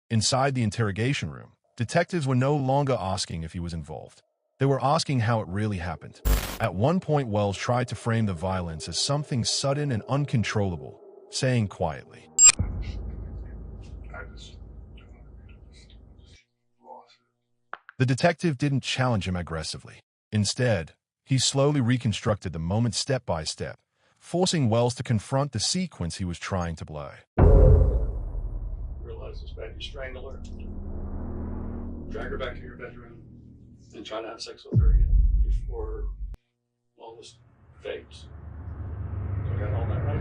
Inside the interrogation room, detectives were no longer asking if he was involved. They were asking how it really happened. At one point, Wells tried to frame the violence as something sudden and uncontrollable, saying quietly, The detective didn't challenge him aggressively. Instead, he slowly reconstructed the moment step by step, forcing Wells to confront the sequence he was trying to blow. Realize this baby strangled her. Drag her back to your bedroom and try to have sex with her again before all this fades. Do I got all that right?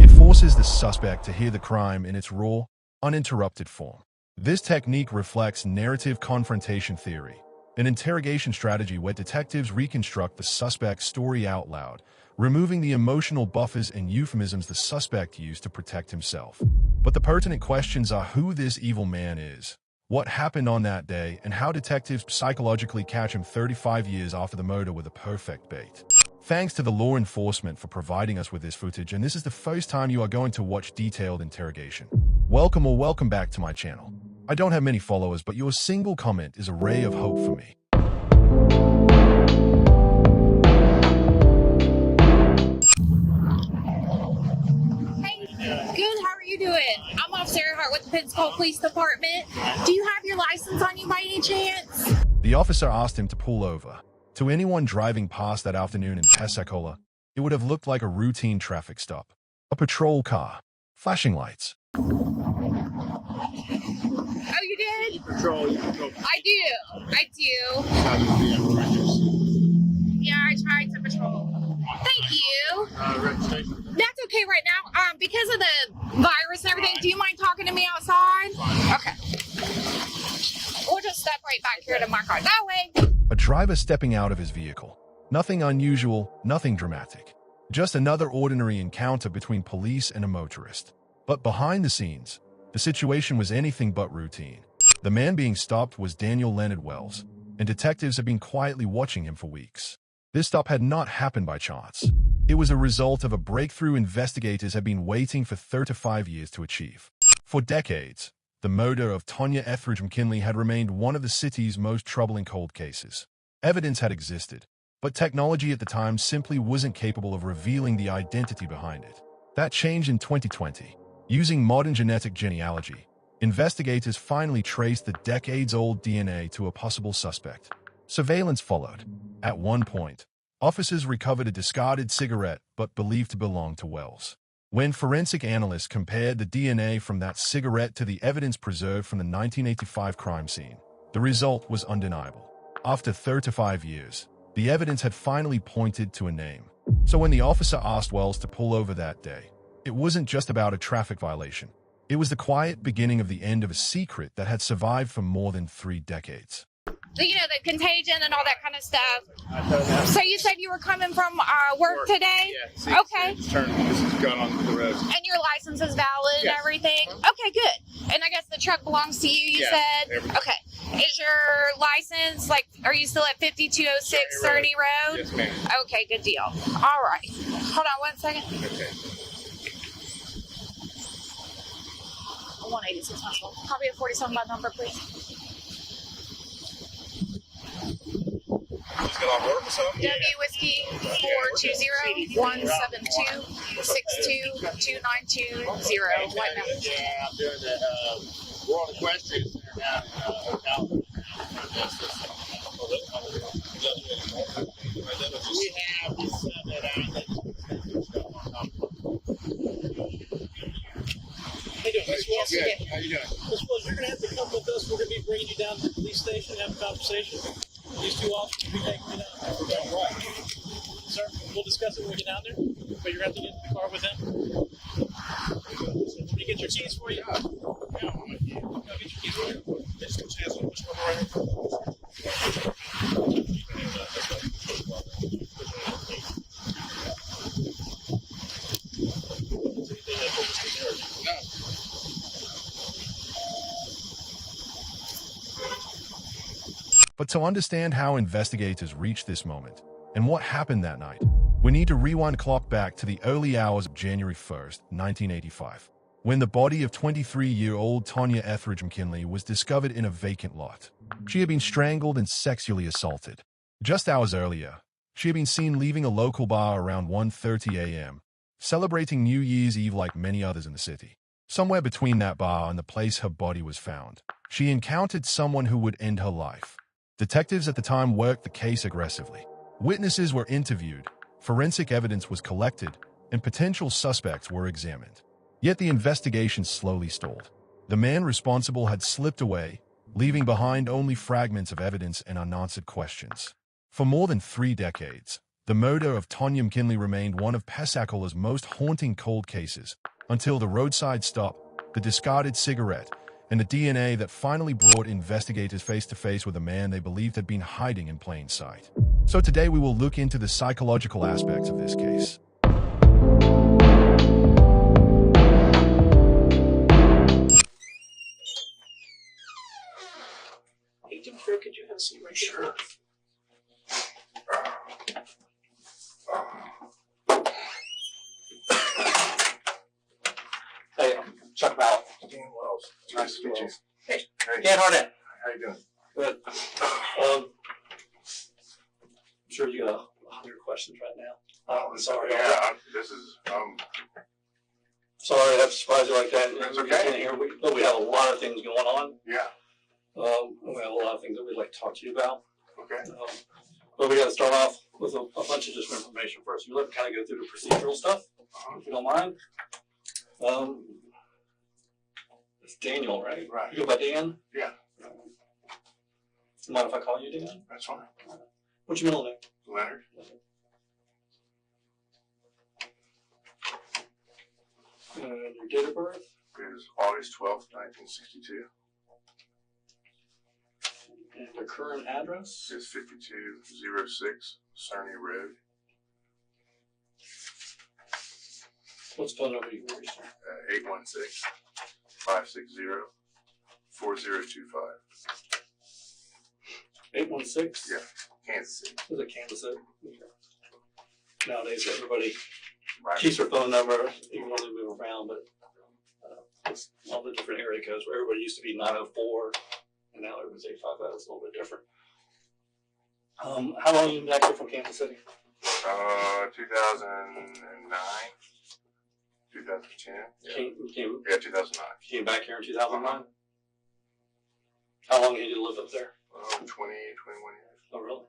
It forces the suspect to hear the crime in its raw, uninterrupted form. This technique reflects narrative confrontation theory, an interrogation strategy where detectives reconstruct the suspect's story out loud, removing the emotional buffers and euphemisms the suspect used to protect himself. But the pertinent questions are who this evil man is, what happened on that day, and how detectives psychologically catch him 35 years after the murder with a perfect bait. Thanks to the law enforcement for providing us with this footage, and this is the first time you are going to watch detailed interrogation. Welcome or welcome back to my channel. I don't have many followers, but your single comment is a ray of hope for me. Hey, good, how are you doing? I'm Officer Earhart with the Pensacola Police Department. Do you have your license on you by any chance? The officer asked him to pull over. To anyone driving past that afternoon in Pensacola, it would have looked like a routine traffic stop. A patrol car, flashing lights. Oh, you did? Patrol. I do. How do you be religious? Yeah, I tried to patrol. Thank you. Registration? That's okay right now. Because of the virus and everything, do you mind talking to me outside? Okay. We'll just step right back here to my car. That way. A driver stepping out of his vehicle. Nothing unusual, nothing dramatic. Just another ordinary encounter between police and a motorist. But behind the scenes, the situation was anything but routine. The man being stopped was Daniel Leonard Wells, and detectives had been quietly watching him for weeks. This stop had not happened by chance. It was a result of a breakthrough investigators had been waiting for 35 years to achieve. For decades, the murder of Tonya Etheridge McKinley had remained one of the city's most troubling cold cases. Evidence had existed, but technology at the time simply wasn't capable of revealing the identity behind it. That changed in 2020. Using modern genetic genealogy, investigators finally traced the decades-old DNA to a possible suspect. Surveillance followed. At one point, officers recovered a discarded cigarette but believed to belong to Wells. When forensic analysts compared the DNA from that cigarette to the evidence preserved from the 1985 crime scene, the result was undeniable. After 35 years, the evidence had finally pointed to a name. So when the officer asked Wells to pull over that day, it wasn't just about a traffic violation. It was the quiet beginning of the end of a secret that had survived for more than 3 decades. You know, the contagion and all that kind of stuff. So you said you were coming from work today? Yeah. Okay. This is going on the road. And your license is valid and Yes. everything? Okay, good. And I guess the truck belongs to you, you said? Everything. Okay. Is your license, like, are you still at 5206 30 Road? Yes, ma'am. Okay, good deal. All right. Hold on one second. Okay. 186 Marshall. Copy of 47 by number, please. Let's get on board with something. W Whiskey 420-172-6229220. White Mountain. Yeah, I'm doing the World of Questions there now in Ocala. We have this that How you doing, Miss Wells? Yes, How you doing? Miss Wells, you're going to have to come with us. We're going to be bringing you down to the police station and have a conversation. These 2 officers will be taking you down. Okay, right. Sir, we'll discuss it when we get down there, but you're going to have to get in the car with them. Let me get your keys for you. Yeah, I'm with you. Go get your keys for you. Just go chance on which one right here. No. But to understand how investigators reached this moment and what happened that night, we need to rewind the clock back to the early hours of January 1st, 1985. when the body of 23-year-old Tonya Etheridge McKinley was discovered in a vacant lot. She had been strangled and sexually assaulted. Just hours earlier, she had been seen leaving a local bar around 1:30 a.m., celebrating New Year's Eve like many others in the city. Somewhere between that bar and the place her body was found, she encountered someone who would end her life. Detectives at the time worked the case aggressively. Witnesses were interviewed, forensic evidence was collected, and potential suspects were examined. Yet the investigation slowly stalled. The man responsible had slipped away, leaving behind only fragments of evidence and unanswered questions. For more than 3 decades, the murder of Tonya McKinley remained one of Pensacola's most haunting cold cases, until the roadside stop, the discarded cigarette, and the DNA that finally brought investigators face-to-face with a man they believed had been hiding in plain sight. So today we will look into the psychological aspects of this case. Hey, Jim, could you have a seat right here? Hey, Chuck Mallett. Dan Wells. Nice to meet you. Hey, Hey, Dan Harnett. how you doing? Good. I'm sure you got 100 questions right now. I'm sorry. Yeah, Sorry to have to surprise you like that. That's We okay. can't hear. We have a lot of things going on. yeah, We have a lot of things that we'd like to talk to you about. okay. But we got to start off with a bunch of just information first. We'd like to kind of go through the procedural stuff, if you don't mind. It's Daniel, right? Right. You go by Dan? Yeah. Mind if I call you Dan? That's fine. What's your middle name? Leonard? And your date of birth? Is August 12th, 1962. And your current address? Is 5206 Cerny Road, What's the phone number you can reach? 816-560-4025. 816? Yeah, Kansas City. Is it Kansas City? Nowadays, everybody Right. keeps their phone number, even though they move around, but it's all the different area codes where everybody used to be 904, and now everybody's 850. It's a little bit different. How long have you been back here from Kansas City? 2009, 2010. Yeah, 2009. Came back here in 2009? How long did you live up there? 20, 21 years. Oh, really?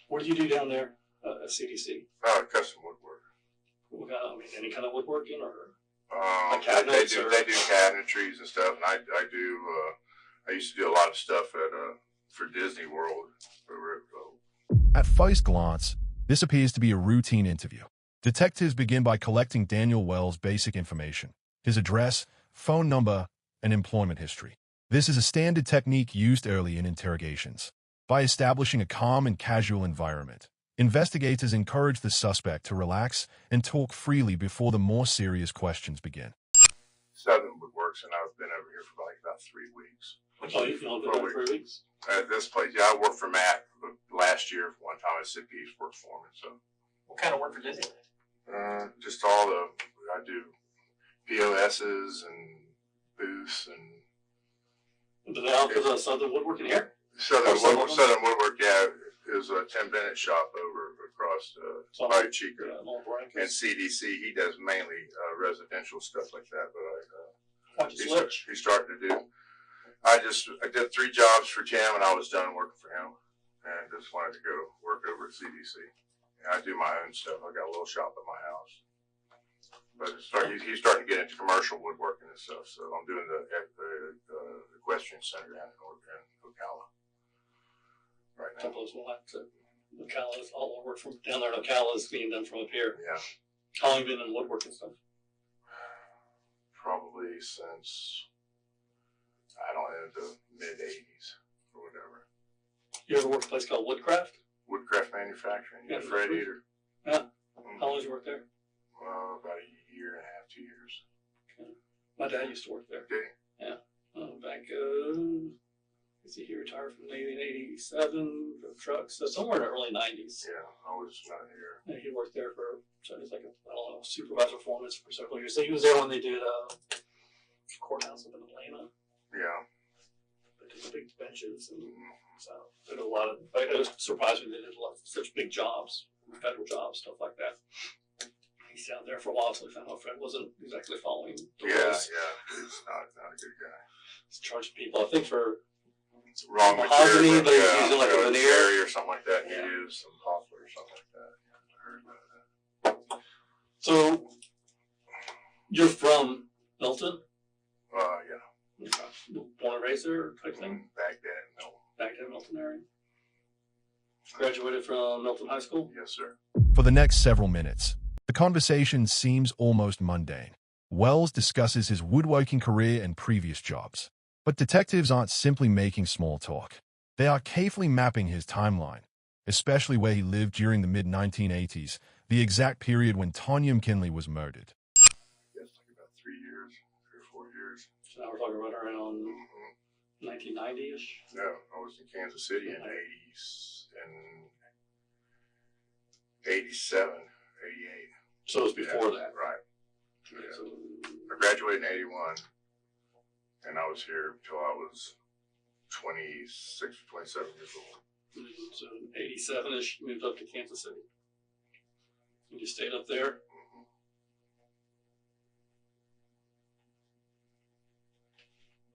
What did you do down there at CDC? Custom woodwork. What kind of, any kind of woodworking or? They cabinets do or- cabinetries and stuff, and I used to do a lot of stuff for Disney World. At first glance, this appears to be a routine interview. Detectives begin by collecting Daniel Wells' basic information, his address, phone number, and employment history. This is a standard technique used early in interrogations. By establishing a calm and casual environment, investigators encourage the suspect to relax and talk freely before the more serious questions begin. Southern Woodworks, and I've been over here for like about 3 weeks. Oh, you've been there 3 weeks? At this place, yeah, I worked for Matt last year one time. I said he's worked for me, so. What kind of work did you do? Just I do POSs and booths and. Do they offer Southern Woodworking here? Southern Woodwork, yeah, is a Tim Bennett shop over across by Chico. Yeah, And CDC, he does mainly residential stuff like that, but Why'd you switch? he's starting to do. I did 3 jobs for Tim, and I was done working for him, and just wanted to go work over at CDC. And I do my own stuff. I got a little shop at my house, but he's starting to get into commercial woodworking and stuff. So I'm doing the equestrian center down in Ocala right now. Temples will have to. Ocala is all the work from down there in Ocala is being done from up here. Yeah, How long have you been in woodworking stuff? probably since I don't know the mid '80s or whatever. You ever worked at a place called Woodcraft? Woodcraft manufacturing. Yeah, Yeah, Fred that's Eater. Yeah. How long did you work there? About a year and a half, 2 years. My dad used to work there. Okay. Back see, he retired from the Navy in '87 for trucks, so somewhere in the early '90s. Yeah, I was not here. And he worked there for, so he's like a, I don't know, supervisor foreman for several years. So he was there when they did courthouse up in Atlanta. Yeah. They did the big benches, and so they did a lot of. It was surprising they did a lot of such big jobs, federal jobs, stuff like that. He's down there for a while, so we found out Fred wasn't exactly following the rules. Yeah, he's not a good guy. He's charging people, I think, for It's wrong mahogany, material, but he's using like a veneer. Cherry or something like that. Yeah. He used some poplar or something like that. Yeah, I heard about that. So you're from Milton? Yeah. Born and raised there type thing? Baghdad, no. Baghdad, Milton area? Graduated from Milton High School? Yes, sir. For the next several minutes, the conversation seems almost mundane. Wells discusses his woodworking career and previous jobs. But detectives aren't simply making small talk. They are carefully mapping his timeline, especially where he lived during the mid-1980s, the exact period when Tonya McKinley was murdered. Yes, like about 3 years, 3 or 4 years. So now we're talking about around 1990-ish? No, I was in Kansas City in 87, 88. So it was before that? Right. Okay, Yeah. so, I graduated in 81, and I was here until I was 26 or 27 years old. so 87-ish, you moved up to Kansas City. And you stayed up there?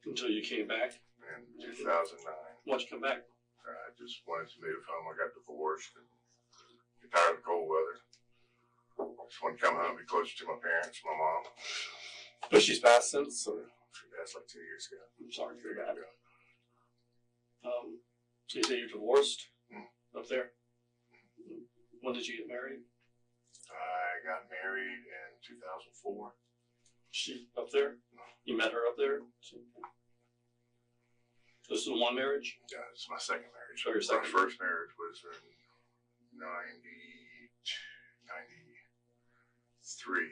Until you came back? In 2009. Why'd you come back? I just wanted to move home. I got divorced and got tired of the cold weather. Just wanted to come home and be closer to my parents, my mom. But she's passed since? Or? She passed like 2 years ago. I'm sorry to hear that. So you say you're divorced up there? When did you get married? I got married in 2004. She up there? You met her up there? This is one marriage? Yeah, this is my second marriage. Oh, your second. My first marriage was in 93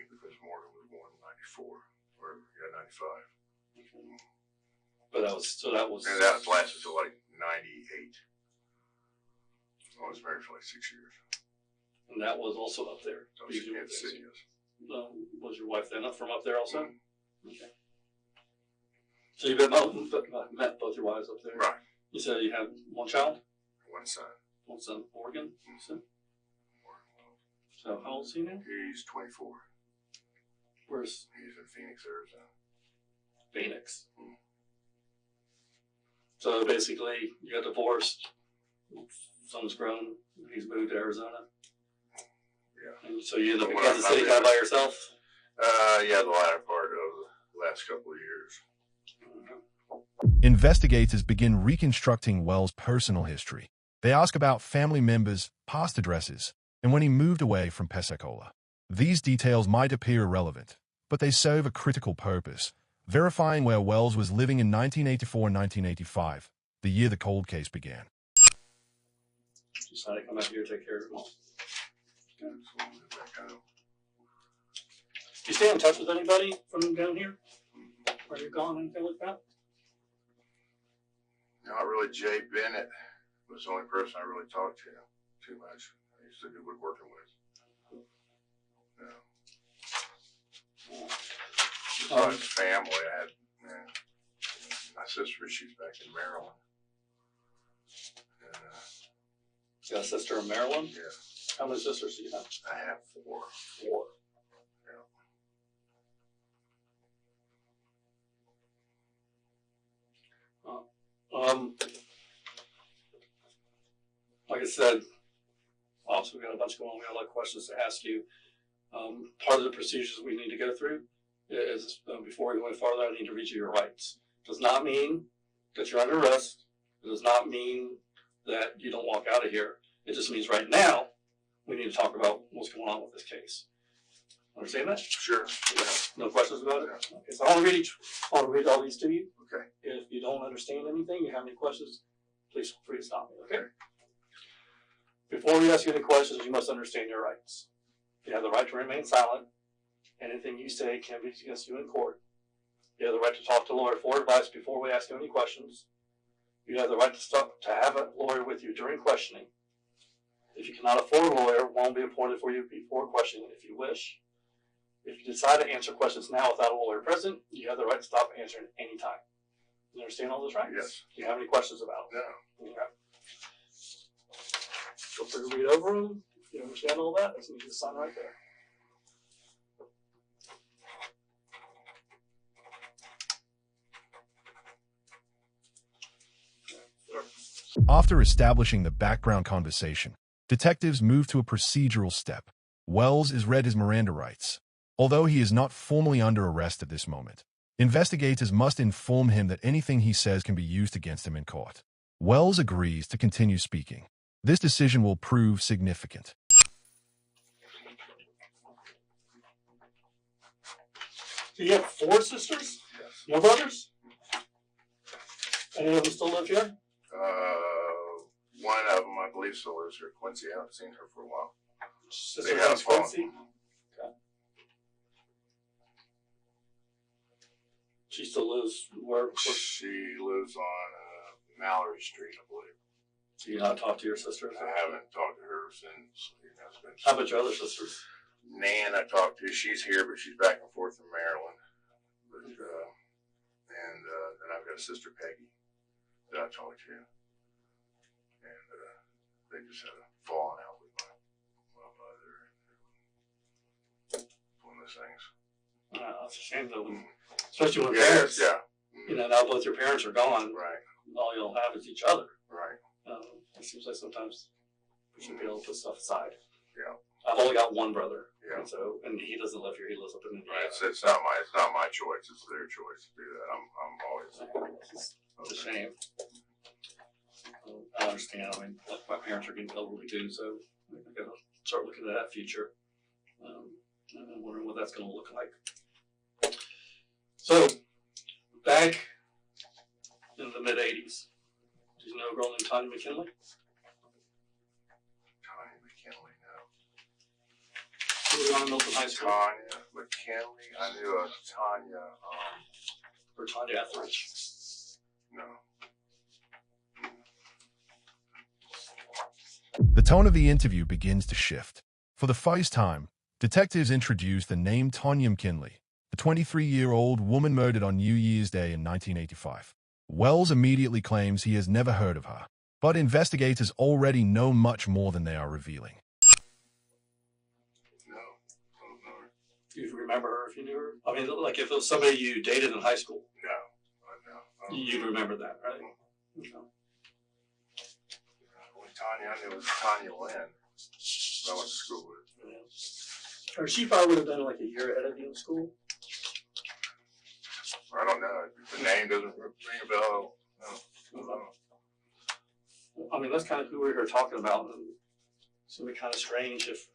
because Morgan was born in 94. Or, yeah, 95. But that was, And that lasted till like 98. I was married for like 6 years. and that was also up there. I was in Kansas City, yes. Was your wife then from up there also? Okay. So you met both your wives up there? Right. You said you had one child? One son. One son, Morgan, you said? So how old is he now? He's 24. Where's He's in Phoenix, Arizona. Phoenix? So basically, you got divorced, son's grown, he's moved to Arizona. Yeah. And so you end up in When Kansas I'm City not kind of there. by yourself? Yeah, the latter part of the last couple of years. Investigators begin reconstructing Wells' personal history. They ask about family members, past addresses, and when he moved away from Pensacola. These details might appear irrelevant, but they serve a critical purpose, verifying where Wells was living in 1984 and 1985, the year the cold case began. Decided to come back here to take care of your mom. Okay. Do you stay in touch with anybody from down here? Where you're gone, anything like that? Not really. Jay Bennett was the only person I really talked to too much. I used to do woodworking with. Yeah. Besides family, I had my sister. She's back in Maryland. You got a sister in Maryland? Yeah, How many sisters do you have? I have 4. 4. Like I said, also we got a bunch going on. We got a lot of questions to ask you. Part of the procedures we need to go through is before we go any farther, I need to read you your rights. Does not mean that you're under arrest. It does not mean that you don't walk out of here. It just means right now we need to talk about what's going on with this case. Understand that? Sure. Yeah. No questions about it? Yeah. Okay, so I want to read all these to you. Okay. If you don't understand anything, you have any questions, please feel free to stop me, okay? Before we ask you any questions, you must understand your rights. You have the right to remain silent. Anything you say can be against you in court. You have the right to talk to a lawyer for advice before we ask you any questions. You have the right to have a lawyer with you during questioning. If you cannot afford a lawyer, one will be appointed for you before questioning if you wish. If you decide to answer questions now without a lawyer present, you have the right to stop answering any time. You understand all those rights? Yes. Do you have any questions about them? No. Okay. Feel free to read over them. If you understand all that, that's the sign right there. After establishing the background conversation, detectives move to a procedural step. Wells is read his Miranda rights. Although he is not formally under arrest at this moment, investigators must inform him that anything he says can be used against him in court. Wells agrees to continue speaking. This decision will prove significant. So you have 4 sisters? Yes. No brothers? Any of them still live here? One of them, I believe, still lives here. Quincy, I haven't seen her for a while. Sister They have name's Quincy? phone. Okay. She still lives where? She lives on Mallory Street, I believe. Do you not talk to your sisters? I haven't talked to her since. It's been How about your other sisters? Nan, I talked to. She's here, but she's back and forth from Maryland. But, then I've got a sister, Peggy, that I talked to. And they just had a falling out with my mother. One of those things. That's a shame, though. Especially when Yeah, parents, yeah. you know, now both your parents are gone, Right, all you'll have is each other. right. It seems like sometimes we should be able to put stuff aside. Yeah. I've only got one brother. Yeah. And he doesn't live here. He lives up in Indiana. Right. It's not my choice. It's their choice to do that. I'm always. It's a shame. I understand. I mean, my parents are getting elderly too, so I gotta start looking at that future. And I'm wondering what that's going to look like. So, back in the mid '80s, did you know a girl named Tanya McKinley? Tanya McKinley, no. She was on Milton High School. Tanya McKinley. I knew a Tanya. Or Tanya Etheridge. No. The tone of the interview begins to shift. For the first time, detectives introduce the name Tanya McKinley, the 23-year-old woman murdered on New Year's Day in 1985. Wells immediately claims he has never heard of her, but investigators already know much more than they are revealing. No. I don't know her. Do you remember her if you knew her? I mean, like if it was somebody you dated in high school, No. you'd remember that, right? Okay. Only Tanya I knew was Tanya Lynn. I went to school with. Yeah. Or she probably would have been like a year ahead of you in school. I don't know. The name doesn't ring a bell. No. I mean, that's kind of who we're here talking about. And it's going to be kind of strange if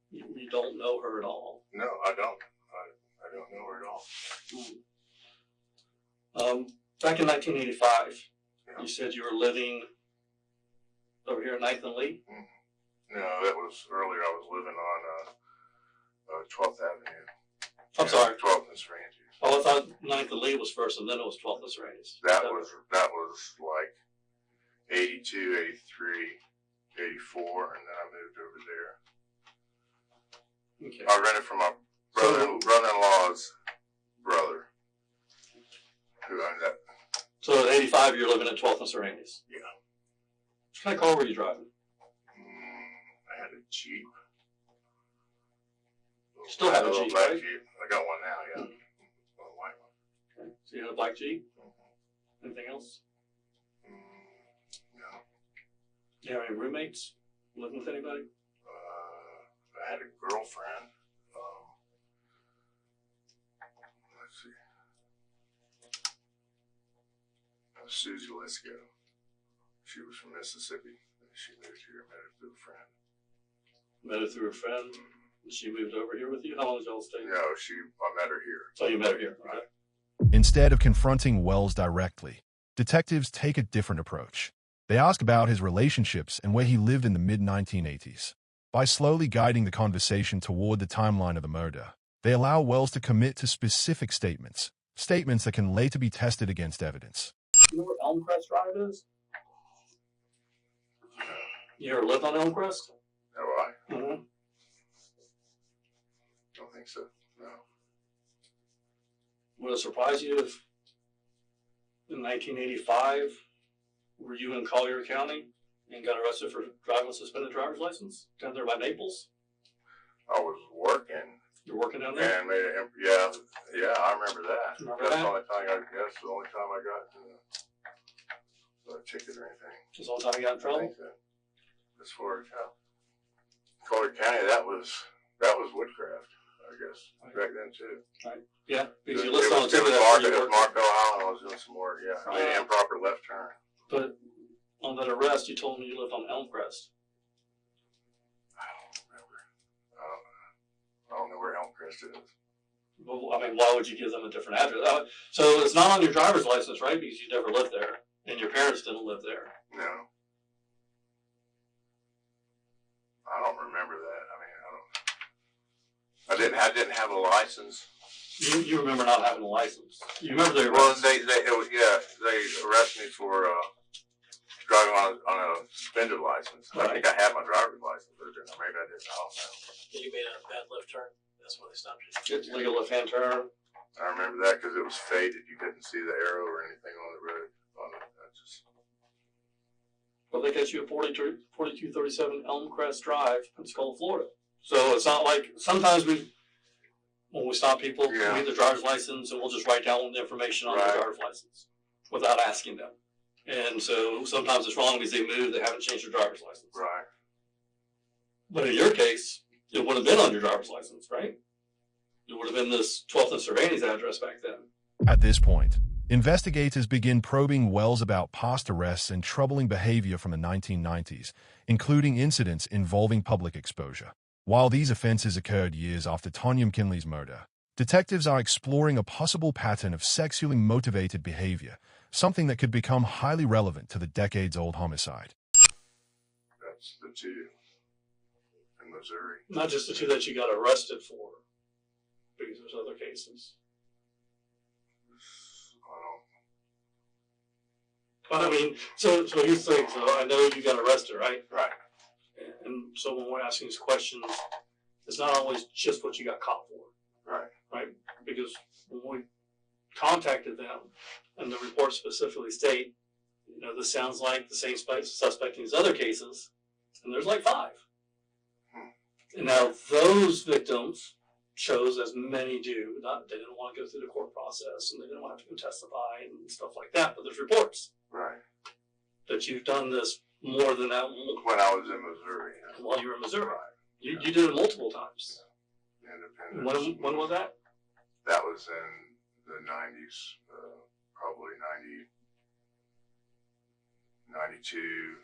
you don't know her at all. No, I don't. I don't know her at all. Back in 1985, Yeah. you said you were living over here at 9th and Lee? No, that was earlier. I was living on 12th Avenue. I'm sorry. 12th and Strange. Oh, I thought 9th and Lee was first, and then it was 12th and Strange. That was like 82, 83, 84, and then I moved over there. Okay. I rented from my brother-in-law's brother, who owned that. So at 85, you're living at 12th and Serena's? Yeah. What kind of car were you driving? I had a Jeep. Still have a little Jeep, black right? Jeep. I got one now, yeah. A white one. Okay. So you had a black Jeep? Anything else? No. Do you have any roommates? Living with anybody? I had a girlfriend. Let's see. Susie Lisco. She was from Mississippi. She moved here, met her through a friend. Met her through a friend? She moved over here with you? How long did y'all stay? No, I met her here. So you met her here? Okay. Instead of confronting Wells directly, detectives take a different approach. They ask about his relationships and where he lived in the mid-1980s. By slowly guiding the conversation toward the timeline of the murder, they allow Wells to commit to specific statements that can later be tested against evidence. You know where Elmcrest Drive is? You ever lived on Elmcrest? Have I? Mm-hmm. Don't think so. No. Would it surprise you if in 1985 were you in Collier County and got arrested for driving a suspended driver's license down there by Naples? I was working. You're working down there? And yeah, I remember that. Remember That's that? the only time the only time I got a ticket or anything. That's the only time you got in I trouble? think that. As far as Collier County, that was Woodcraft, I guess, back then too. Yeah, because you It listed on the was ticket that's where you worked. Marco Island. I was doing some work. Yeah, I made an improper left turn. But on that arrest, you told me you lived on Elmcrest. I don't remember. I don't know where Elmcrest is. Well, I mean, why would you give them a different address? So it's not on your driver's license, right? Because you never lived there, and your parents didn't live there. No. I don't remember that. I mean, I didn't have a license. You remember not having a license. You remember they Well, arrested. they arrested me for driving on a suspended license. I think I had my driver's license, but maybe I didn't. I don't know. You made a bad left turn. That's why they stopped you. It's legal left-hand turn. I remember that because it was faded. You couldn't see the arrow or anything on the road. But they get you at 4237 Elmcrest Drive, Pensacola, Florida. So it's not like sometimes when we stop people, we get their driver's license and we'll just write down the information on their driver's license without asking them. And so sometimes it's wrong because they moved, they haven't changed their driver's license. Right. But in your case, it would have been on your driver's license, right? It would have been this 12th and Cervantes address back then. At this point, investigators begin probing Wells about past arrests and troubling behavior from the 1990s, including incidents involving public exposure. While these offenses occurred years after Tonya McKinley's murder, detectives are exploring a possible pattern of sexually motivated behavior, something that could become highly relevant to the decades-old homicide. That's the two in Missouri. Not just the two that you got arrested for, because there's other cases. But I mean, so here's the thing. So I know you got arrested, right? Right. And so when we're asking these questions, it's not always just what you got caught for. Right. Right? Because when we contacted them, and the reports specifically state, this sounds like the same suspect in these other cases, and there's like 5. And now those victims chose, as many do, they didn't want to go through the court process, and they didn't want to have to go testify and stuff like that, but there's reports. Right. That you've done this more than that when I was in Missouri. While you were in Missouri. Right. You did it multiple times. Yeah. Independent. When was that? That was in the 90s, probably 92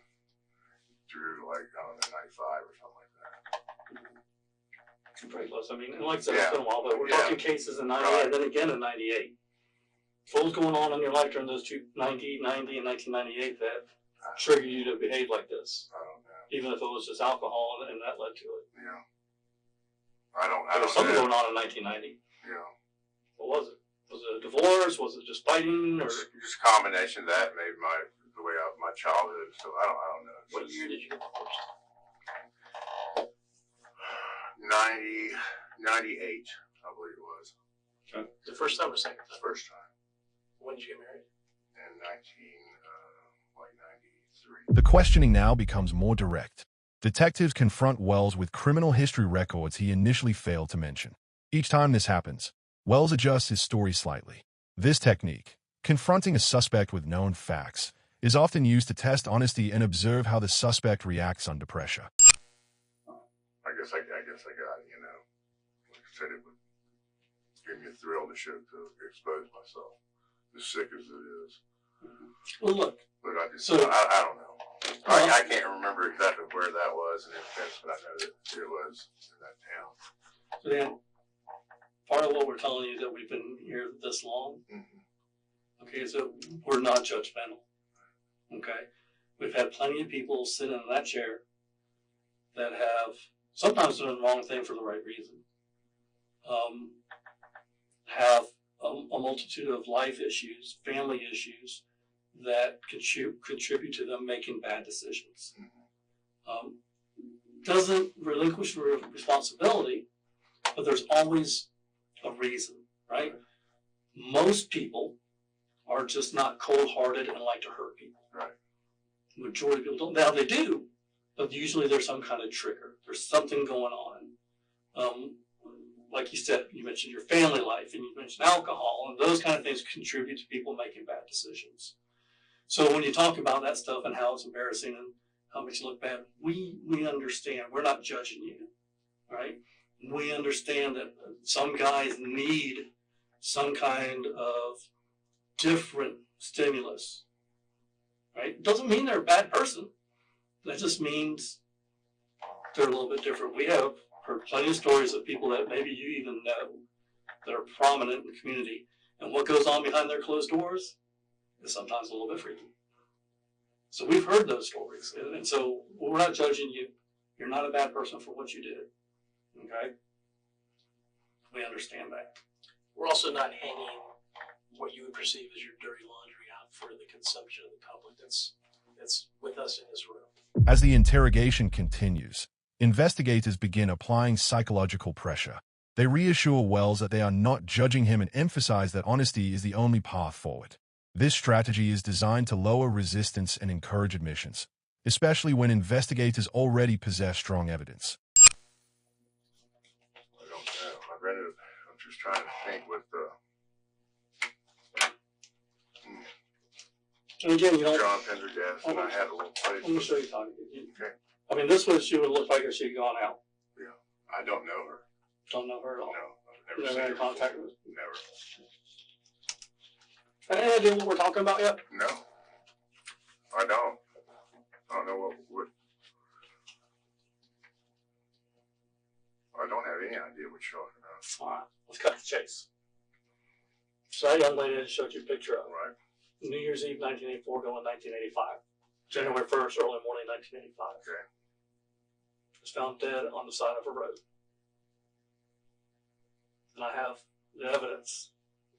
through 95 or something like that. Pretty close. I mean, and like I said, it's been a while, but we're talking cases in 98 and then again in 98. So what was going on in your life during those two, 90 and 1998 that triggered you to behave like this? I don't know. Even if it was just alcohol and that led to it. Yeah. I don't There was something know. going on in 1990. Yeah. What was it? Was it a divorce? Was it just fighting? Or Just a combination of that made the way of my childhood. So I don't know. What year did you get divorced? 98, I believe it was. okay. The first time or second The time? first time. When did you get married? In 93. The questioning now becomes more direct. Detectives confront Wells with criminal history records he initially failed to mention. Each time this happens, Wells adjusts his story slightly. This technique, confronting a suspect with known facts, is often used to test honesty and observe how the suspect reacts under pressure. I guess I got it, Like I said, it would give me a thrill to expose myself, as sick as it is. Well, look. But I just, So- I don't know. I can't remember exactly where that was in offense, but I know that it was in that town. So Dan, part of what we're telling you that we've been here this long, okay, so we're not judgmental, okay? We've had plenty of people sit in that chair that have sometimes done the wrong thing for the right reason, have a multitude of life issues, family issues, that contribute to them making bad decisions. Doesn't relinquish responsibility, but there's always a reason, right? Most people are just not cold-hearted and like to hurt people. Right. Majority of people don't. Now they do, but usually there's some kind of trigger. There's something going on. Like you said, you mentioned your family life and you mentioned alcohol, and those kind of things contribute to people making bad decisions. So when you talk about that stuff and how it's embarrassing and how it makes you look bad, we understand. We're not judging you, right? We understand that some guys need some kind of different stimulus, right? Doesn't mean they're a bad person. That just means they're a little bit different. We have heard plenty of stories of people that maybe you even know that are prominent in the community, and what goes on behind their closed doors is sometimes a little bit freaky. So we've heard those stories, and so we're not judging you. You're not a bad person for what you did, okay? We understand that. We're also not hanging what you would perceive as your dirty laundry out for the consumption of the public that's with us in this room. As the interrogation continues, investigators begin applying psychological pressure. They reassure Wells that they are not judging him and emphasize that honesty is the only path forward. This strategy is designed to lower resistance and encourage admissions, especially when investigators already possess strong evidence. I don't know. I read it. I'm just trying to think with the And again, you know, John Pendergast, and I had a little place. let me show you, Tommy. Okay. I mean, this one she would look like if she'd gone out. Yeah. I don't know her. Don't know her at all. No. I've You never never had seen her. contact with Never. her? Any idea what we're talking about yet? No. I don't. I don't know what I don't have any idea what you're talking about. All right, let's cut the chase. So that young lady I just showed you a picture of. Right. New Year's Eve 1984 going 1985. January 1st, early morning 1985. Okay. Was found dead on the side of a road. And I have the evidence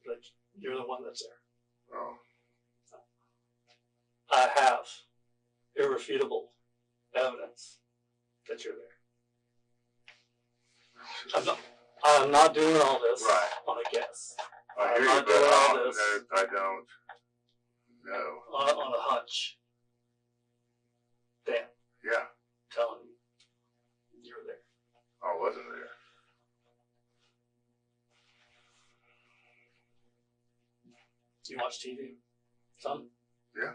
that you're the one that's there. Oh. I have irrefutable evidence that you're there. I'm not doing all this Right. on a guess. I I'm hear you, not but doing all I this don't know. on a hunch. Dan, Yeah. telling you, you're there. I wasn't there. Do you watch TV? Some? Yeah.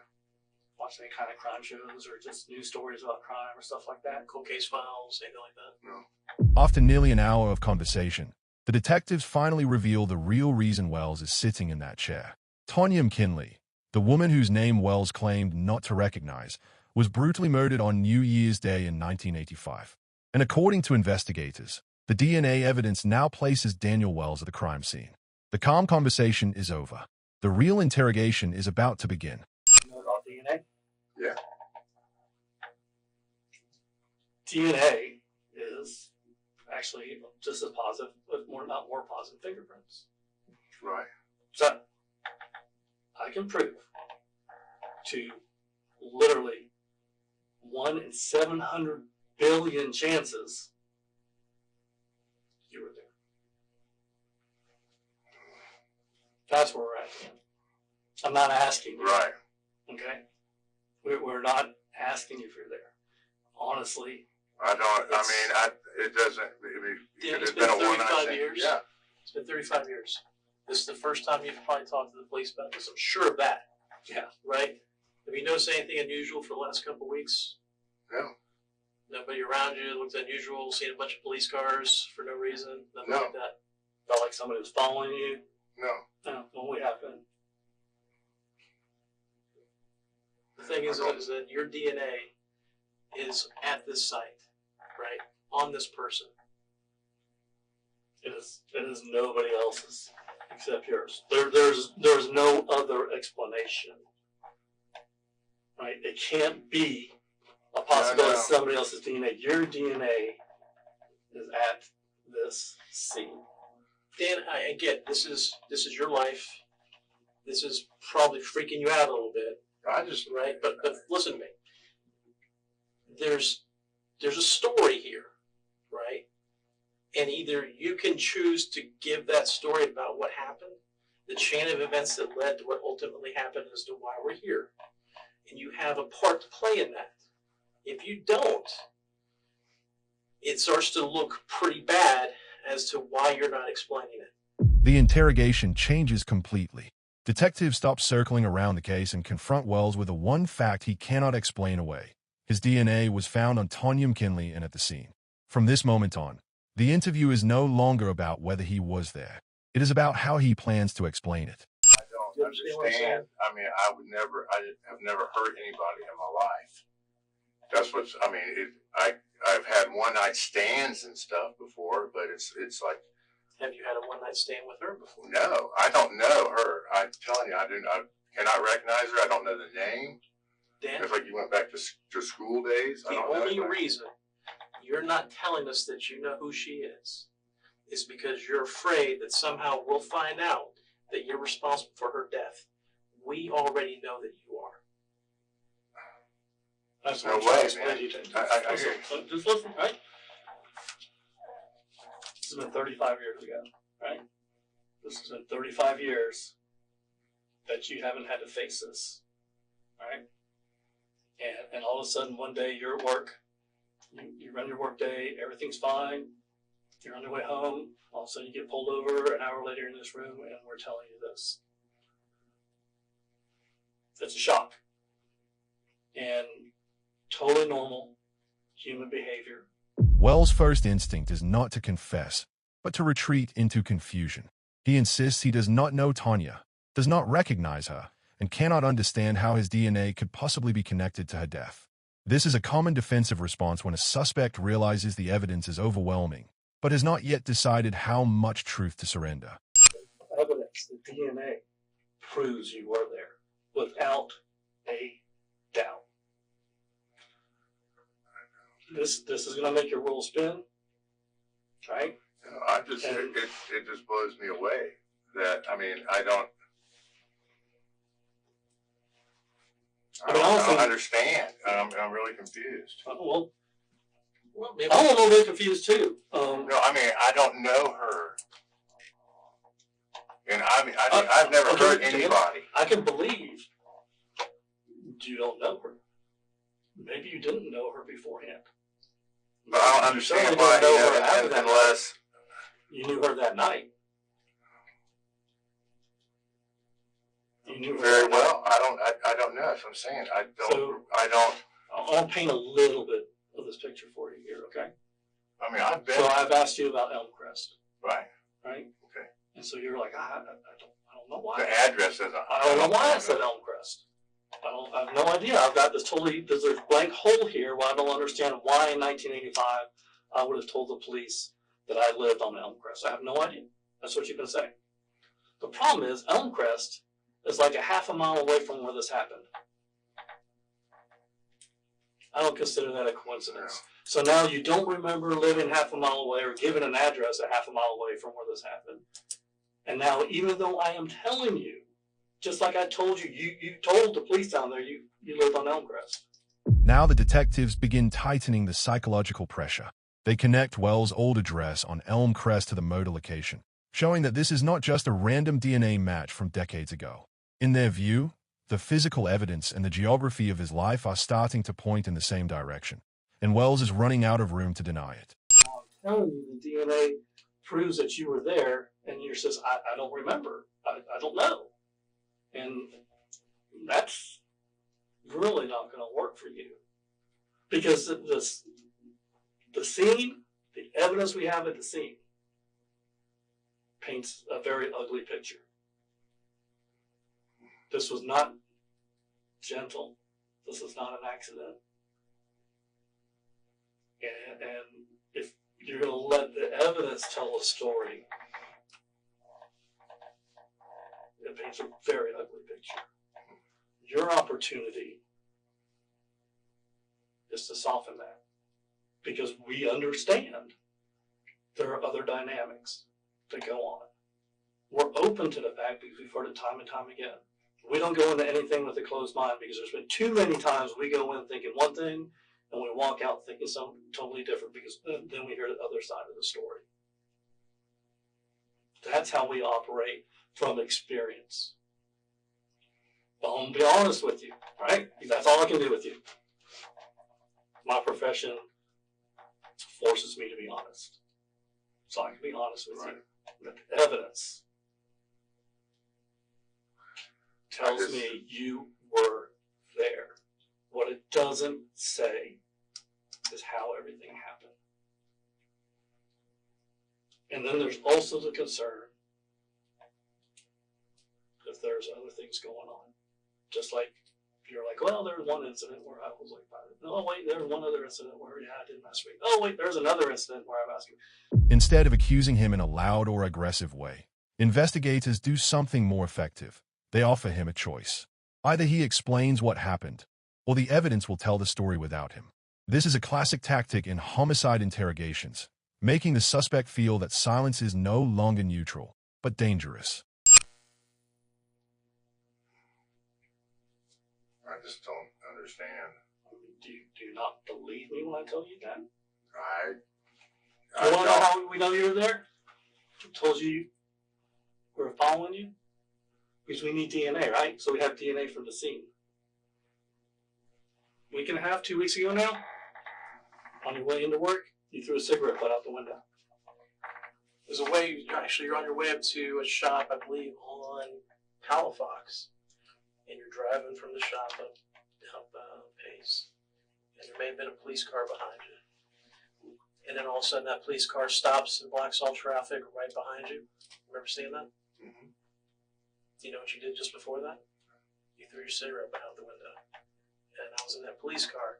Watch any kind of crime shows or just news stories about crime or stuff like that? Cold case files, anything like that? No. After nearly an hour of conversation, the detectives finally reveal the real reason Wells is sitting in that chair. Tonya McKinley, the woman whose name Wells claimed not to recognize, was brutally murdered on New Year's Day in 1985. And according to investigators, the DNA evidence now places Daniel Wells at the crime scene. The calm conversation is over. The real interrogation is about to begin. You know about DNA? Yeah. DNA is actually just as positive, but not more positive fingerprints. Right. So, I can prove to literally 1 in 700 billion chances you were there. That's where we're at. I'm not asking you. Right. Okay? We're not asking you if you're there. Honestly, I don't. It doesn't. Yeah, It it's has been been a 35 one-night thing. years. Yeah. It's been 35 years. This is the first time you've probably talked to the police about this. I'm sure of that. yeah. Right? Have you noticed anything unusual for the last couple of weeks? No. Nobody around you looked unusual, seen a bunch of police cars for no reason, nothing No. like that. Felt like somebody was following you. No. No, well, we haven't. The thing is that your DNA is at this site, right? On this person. It is nobody else's except yours. There's no other explanation. Right? It can't be a possibility of somebody else's DNA. Your DNA is at this scene. Dan, I get this is your life. This is probably freaking you out a little bit. I just, right? But listen to me. There's a story here, right? And either you can choose to give that story about what happened, the chain of events that led to what ultimately happened as to why we're here. And you have a part to play in that. If you don't, it starts to look pretty bad as to why you're not explaining it. The interrogation changes completely. Detectives stop circling around the case and confront Wells with the one fact he cannot explain away. His DNA was found on Tanya McKinley and at the scene. From this moment on, the interview is no longer about whether he was there. It is about how he plans to explain it. I don't understand. I mean, I have never hurt anybody in my life. That's what's, I mean, I've had one-night stands and stuff before, but it's like, Have you had a one-night stand with her before? no, I don't know her. I'm telling you, I cannot recognize her. I don't know the name. Dan, It's like you went back to school days. I the don't know only anything. reason you're not telling us that you know who she is because you're afraid that somehow we'll find out that you're responsible for her death. We already know that you are. That's No what I'm way, trying to man. explain to you. I Listen, hear you. just listen, right? This has been 35 years ago, right? This has been 35 years that you haven't had to face this, right? And all of a sudden, one day you're at work, you run your work day, everything's fine, you're on your way home, all of a sudden you get pulled over an hour later in this room and we're telling you this. It's a shock. And totally normal human behavior. Wells' first instinct is not to confess, but to retreat into confusion. He insists he does not know Tanya, does not recognize her, and cannot understand how his DNA could possibly be connected to her death. This is a common defensive response when a suspect realizes the evidence is overwhelming, but has not yet decided how much truth to surrender. Evidence, the DNA, proves you were there without a doubt. This is going to make your world spin, right? You know, it just blows me away that, I mean, I don't understand. I'm really confused. Well, maybe I'm a little bit confused too. No, I mean, I don't know her. And I mean, I've never hurt anybody. I can believe you don't know her. Maybe you didn't know her beforehand. But I don't understand why, unless you knew her that night. You knew her very that well. I don't know. That's what I'm saying. I don't. I'll paint a little bit of this picture for you here, okay? I mean, I've been. So I've asked you about Elmcrest, Right. right? Okay. And so you're like, I don't know why. The address doesn't. I don't know why I said Elmcrest. I have no idea. I've got this there's a blank hole here where I don't understand why in 1985 I would have told the police that I lived on Elmcrest. I have no idea. That's what you've been saying. The problem is Elmcrest is like a half a mile away from where this happened. I don't consider that a coincidence. So now you don't remember living half a mile away or giving an address a half a mile away from where this happened. And now, even though I am telling you, just like I told you, you told the police down there you lived on Elmcrest. Now the detectives begin tightening the psychological pressure. They connect Wells' old address on Elmcrest to the motor location, showing that this is not just a random DNA match from decades ago. In their view, the physical evidence and the geography of his life are starting to point in the same direction, and Wells is running out of room to deny it. I'm telling you, the DNA proves that you were there, and you says, I don't remember. I don't know. And that's really not going to work for you. Because the scene, the evidence we have at the scene, paints a very ugly picture. This was not gentle. This is not an accident. And if you're going to let the evidence tell a story, it paints a very ugly picture. Your opportunity is to soften that, because we understand there are other dynamics that go on. We're open to the fact, because we've heard it time and time again, We don't go into anything with a closed mind because there's been too many times we go in thinking one thing and we walk out thinking something totally different because then we hear the other side of the story. That's how we operate from experience. But I'm going to be honest with you, right? That's all I can do with you. My profession forces me to be honest. So I can be honest with you. But the evidence tells me you were there. What it doesn't say is how everything happened. And then there's also the concern if there's other things going on. Just like you're like, well, there was one incident where I was like, no, wait, there was one other incident where, yeah, I didn't mess with you. Oh, wait, there's another incident where I'm asking. Instead of accusing him in a loud or aggressive way, investigators do something more effective. They offer him a choice. Either he explains what happened, or the evidence will tell the story without him. This is a classic tactic in homicide interrogations, making the suspect feel that silence is no longer neutral, but dangerous. I just don't understand. Do you not believe me when I tell you that? I You want to know don't. how we know you were there? I told you we were following you? Because we need DNA, right? So we have DNA from the scene. Week and a half, 2 weeks ago now, on your way into work, you threw a cigarette butt out the window. There's a way, actually, you're on your way up to a shop, I believe, on Palafox. And you're driving from the shop up Pace. And there may have been a police car behind you. And then all of a sudden that police car stops and blocks all traffic right behind you. Remember seeing that? Mm-hmm. You know what you did just before that? You threw your cigarette butt out the window. And I was in that police car.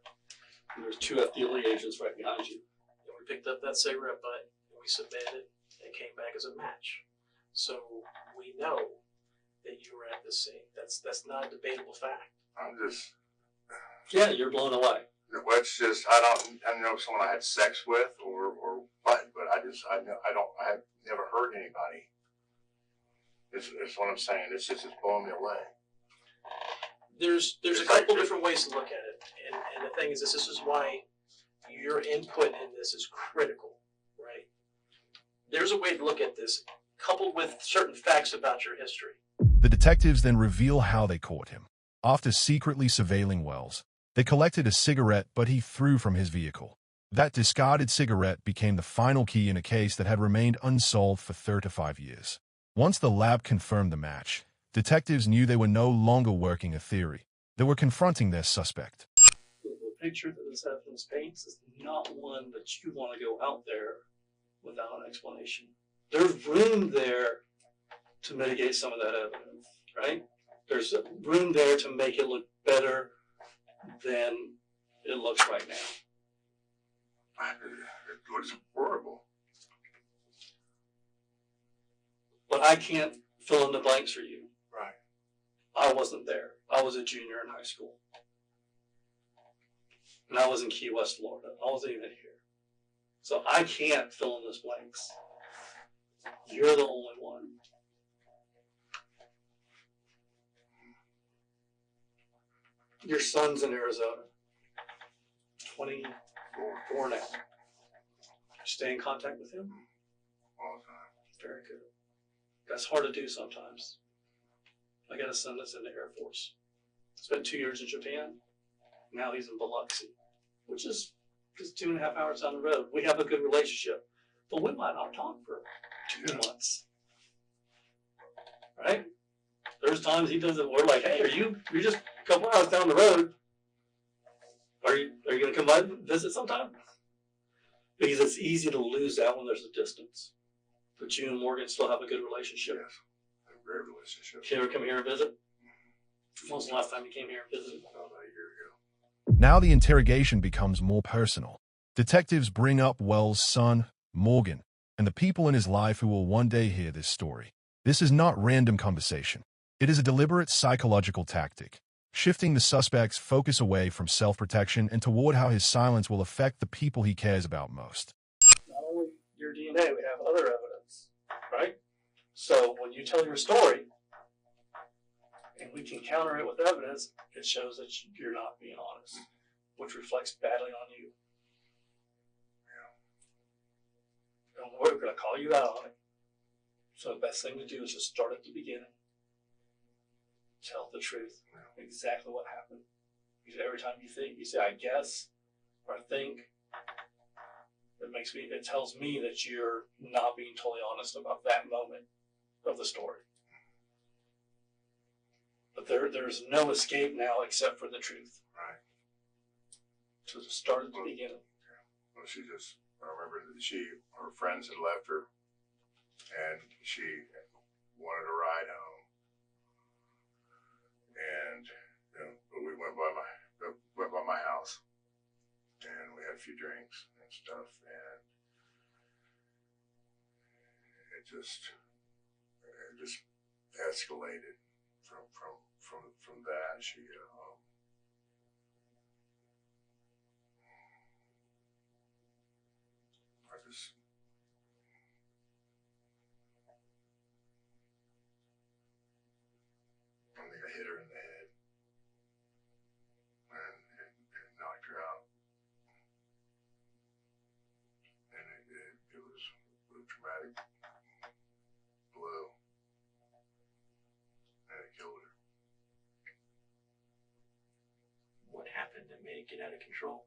And there's 2 FDLE agents right behind you. And we picked up that cigarette butt, and we submitted it, and it came back as a match. So we know that you were at the scene. That's not a debatable fact. I'm just. Yeah, you're blown away. It's just I don't know someone I had sex with or what, but I have never hurt anybody. It's what I'm saying. It's blowing me away. There's a couple different ways to look at it, and the thing is this is why your input in this is critical, right? There's a way to look at this coupled with certain facts about your history. The detectives then reveal how they caught him. After secretly surveilling Wells, they collected a cigarette but he threw from his vehicle. That discarded cigarette became the final key in a case that had remained unsolved for 35 years. Once the lab confirmed the match, detectives knew they were no longer working a theory. They were confronting their suspect. The picture that this evidence paints is not one that you want to go out there without an explanation. There's room there to mitigate some of that evidence, right? There's room there to make it look better than it looks right now. It looks horrible. But I can't fill in the blanks for you. Right. I wasn't there. I was a junior in high school. And I was in Key West, Florida. I wasn't even here. So I can't fill in those blanks. You're the only one. Your son's in Arizona. 24 now. Stay in contact with him? All the time. Very good. That's hard to do sometimes. I got a son that's in the Air Force. Spent 2 years in Japan. Now he's in Biloxi, which is just 2.5 hours down the road. We have a good relationship, but we might not talk for 2 months. Right? There's times he does it. We're like, hey, you're just a couple hours down the road. Are you going to come by and visit sometime? Because it's easy to lose that when there's a distance. But you and Morgan still have a good relationship. Yes. A great relationship. Can you ever come here and visit? When was the last time you came here and visited? About a year ago. Now the interrogation becomes more personal. Detectives bring up Wells' son, Morgan, and the people in his life who will one day hear this story. This is not random conversation. It is a deliberate psychological tactic, shifting the suspect's focus away from self-protection and toward how his silence will affect the people he cares about most. Not only your DNA, we have other evidence, right? So when you tell your story, and we can counter it with evidence, it shows that you're not being honest, which reflects badly on you. And we're going to call you out on it. So the best thing to do is just start at the beginning. Tell the truth, exactly what happened. Because every time you think, you say, I guess, or I think, it tells me that you're not being totally honest about that moment of the story. But there's no escape now except for the truth. Right. So just start at the beginning. Well, I remember that her friends had left her, and she wanted a ride home. And we went by my house, and we had a few drinks and stuff, and it just escalated from that. I think I hit her in the head, and it knocked her out. And it was a traumatic blow, and it killed her. What happened that made it get out of control?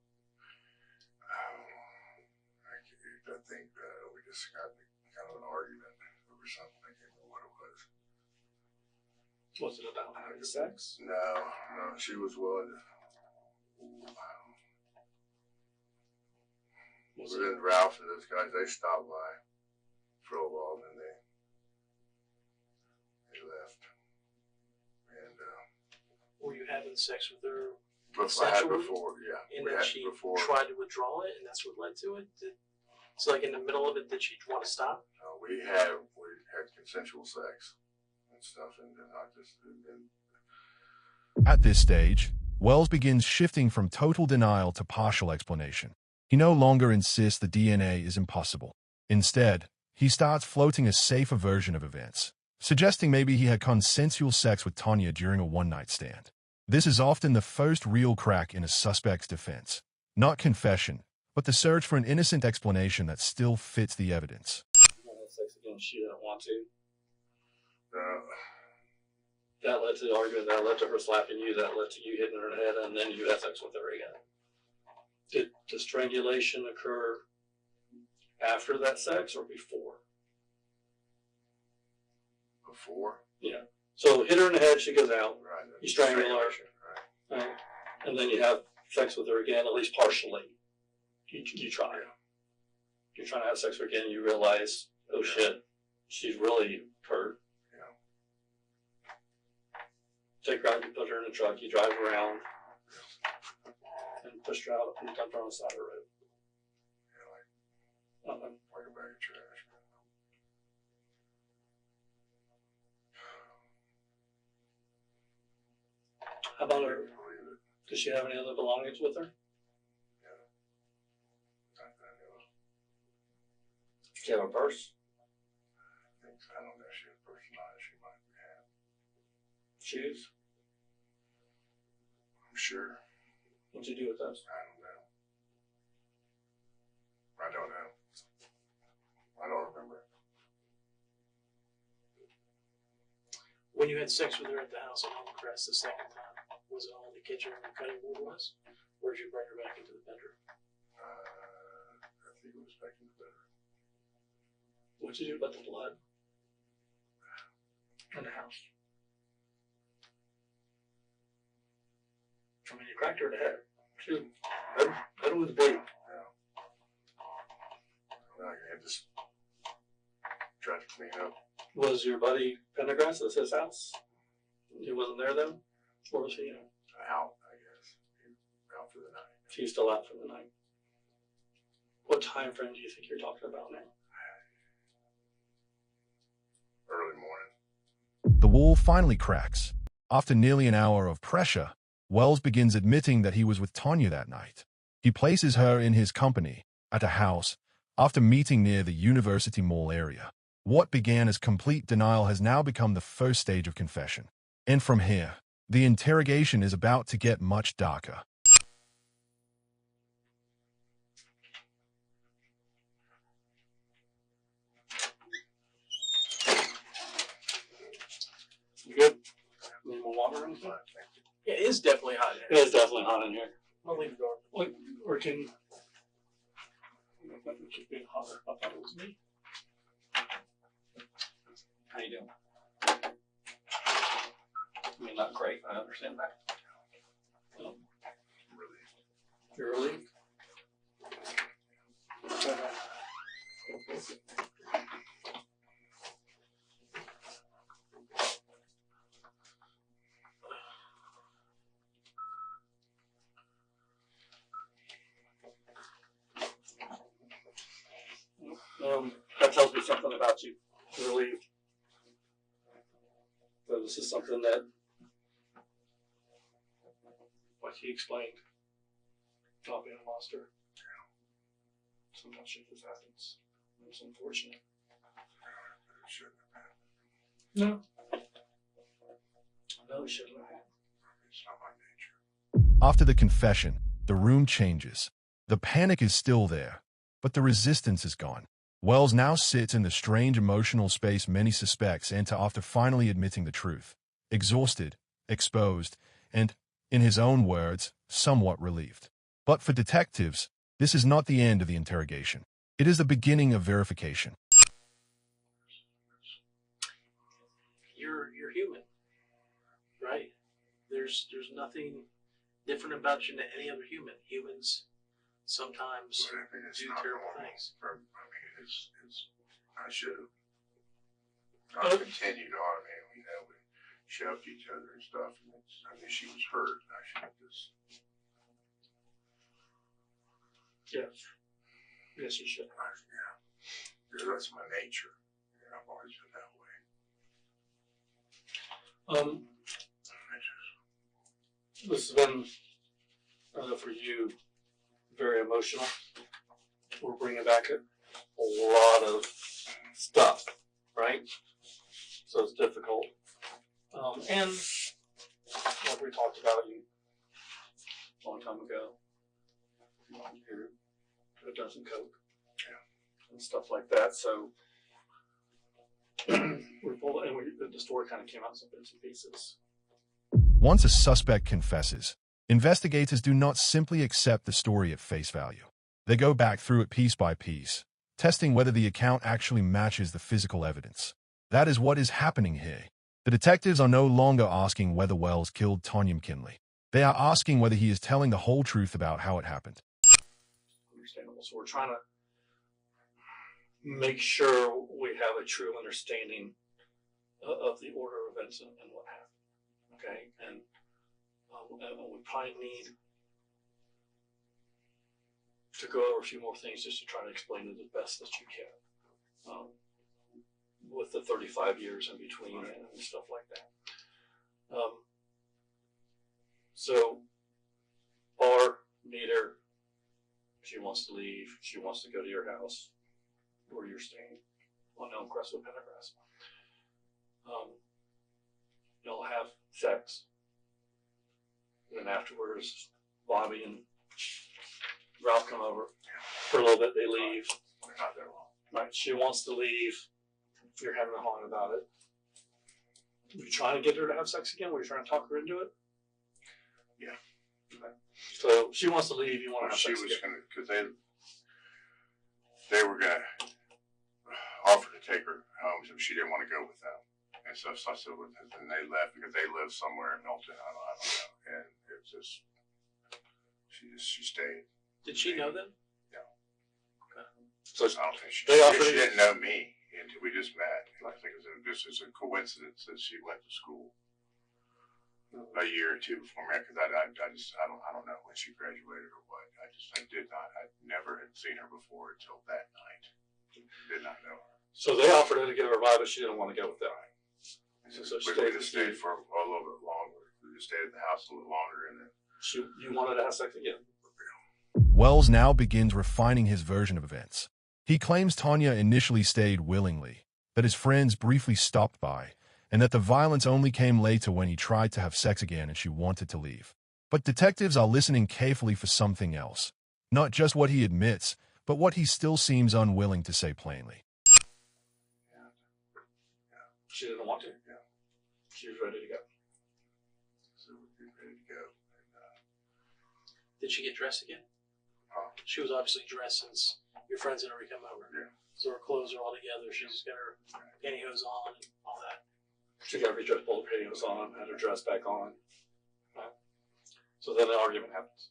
I think we just got kind of an argument over something. I can't remember what it was. Was it about having sex? No, she was willing to. Was But it? then Ralph and those guys, they stopped by for a while, and then they left. And Were you having sex with her? I had Sexually? And before, we then had she before. tried to withdraw it, and that's what led to it? So, like, in the middle of it, did she want to stop? We had consensual sex and stuff, and I just. At this stage, Wells begins shifting from total denial to partial explanation. He no longer insists the DNA is impossible. Instead, he starts floating a safer version of events, suggesting maybe he had consensual sex with Tanya during a one-night stand. This is often the first real crack in a suspect's defense. Not confession, but the search for an innocent explanation that still fits the evidence. You want to have sex again? She didn't want to. That led to the argument. That led to her slapping you. That led to you hitting her in the head, and then you had sex with her again. Did the strangulation occur after that sex or before? Before? Yeah. So hit her in the head. She goes out. Right. You strangle her. Strangulation, right. Right. And then you have sex with her again, at least partially. You try. You're trying to have sex with her again, you realize, oh shit, she's really hurt. Yeah. Take her out, you put her in a truck, you drive around, and push her out and dump her on the side of the road. Yeah, like a bag of trash. How about her? Believe it. Does she have any other belongings with her? Does she have a purse? I don't know if she has a purse or not. She might have. Shoes? I'm sure. What'd you do with those? I don't know. I don't remember. When you had sex with her at the house on Hillcrest the second time, was it all in the kitchen where the cutting board was? Or did you bring her back into the bedroom? I think it was back in the bedroom. What'd you do about the blood in the house? I mean, you cracked her in the head. She was bleeding. I just tried to clean up. Was your buddy Pendergrass at his house? He wasn't there then? Or was he Out, I guess. Out for the night. He's still out for the night. What time frame do you think you're talking about now? Early morning. The wall finally cracks. After nearly an hour of pressure, Wells begins admitting that he was with Tanya that night. He places her in his company at a house after meeting near the University Mall area. What began as complete denial has now become the first stage of confession. And from here, the interrogation is about to get much darker. You good? Need more water in here? Yeah, it is definitely hot. It is definitely hot in here. I'll leave the door. Like, or can I think it should be hotter. I thought it was me. How you doing? I mean, not great. I understand that. You're relieved? That tells me something about you. You're relieved. So this is something that, like he explained, not being a monster. Sometimes shit just happens. It's unfortunate. No. No, it shouldn't have happened. It's not my nature. After the confession, the room changes. The panic is still there, but the resistance is gone. Wells now sits in the strange emotional space many suspects enter after finally admitting the truth. Exhausted, exposed, and, in his own words, somewhat relieved. But for detectives, this is not the end of the interrogation. It is the beginning of verification. You're human, right? There's nothing different about you than any other human. Humans sometimes But I mean, it's do not terrible normal. things. I mean, I should have. I continued on, man. We shoved each other and stuff. And I mean, she was hurt. I should have just. Yes. Yes, you should. Yeah. Because that's my nature. And I've always been that way. This has been, for you, very emotional. We're bringing back a lot of stuff, right? So it's difficult. And like we talked about you a long time ago, you're a dozen Coke, and stuff like that. So the story kind of came out in some bits and pieces. Once a suspect confesses, investigators do not simply accept the story at face value. They go back through it piece by piece, testing whether the account actually matches the physical evidence. That is what is happening here. The detectives are no longer asking whether Wells killed Tonya McKinley. They are asking whether he is telling the whole truth about how it happened. Understandable. So we're trying to make sure we have a true understanding of the order of events and what happened. Okay, and we probably need to go over a few more things just to try to explain it as best that you can, with the 35 years in between and stuff like that. So, bar, meet her. She wants to leave. She wants to go to your house where you're staying on Elm Crest with Pendergrass. You'll have sex. And then afterwards, Bobby and Ralph come over for a little bit. They leave. We're not that long. Right? She wants to leave. You're having a haunt about it. Were you trying to get her to have sex again? Were you trying to talk her into it? Yeah. Okay. So she wants to leave. You want to have She sex was again. going to, because they were going to offer to take her home, so she didn't want to go with them. And so I said, and they left because they live somewhere in Milton. I don't know. And it was just, she stayed. Did she know them? Yeah. Okay. So I don't think she didn't know me until we just met. I think this is a coincidence that she went to school a year or two before me, because I don't know when she graduated or what. I never had seen her before until that night. Did not know her. So they offered her to give her a ride, but she didn't want to go with them. So we just stayed for a little bit longer. We just stayed at the house a little longer, and then you wanted to have sex again. Wells now begins refining his version of events. He claims Tonya initially stayed willingly, that his friends briefly stopped by, and that the violence only came later when he tried to have sex again and she wanted to leave. But detectives are listening carefully for something else. Not just what he admits, but what he still seems unwilling to say plainly. She didn't want to. Yeah. She was ready to go. So we're ready to go. Did she get dressed again? Oh. She was obviously dressed since your friends had already come over. Yeah. So her clothes are all together. She's got her pantyhose on and all that. She got redressed, pulled her pantyhose on, had her dress back on. Right. So then the argument happens.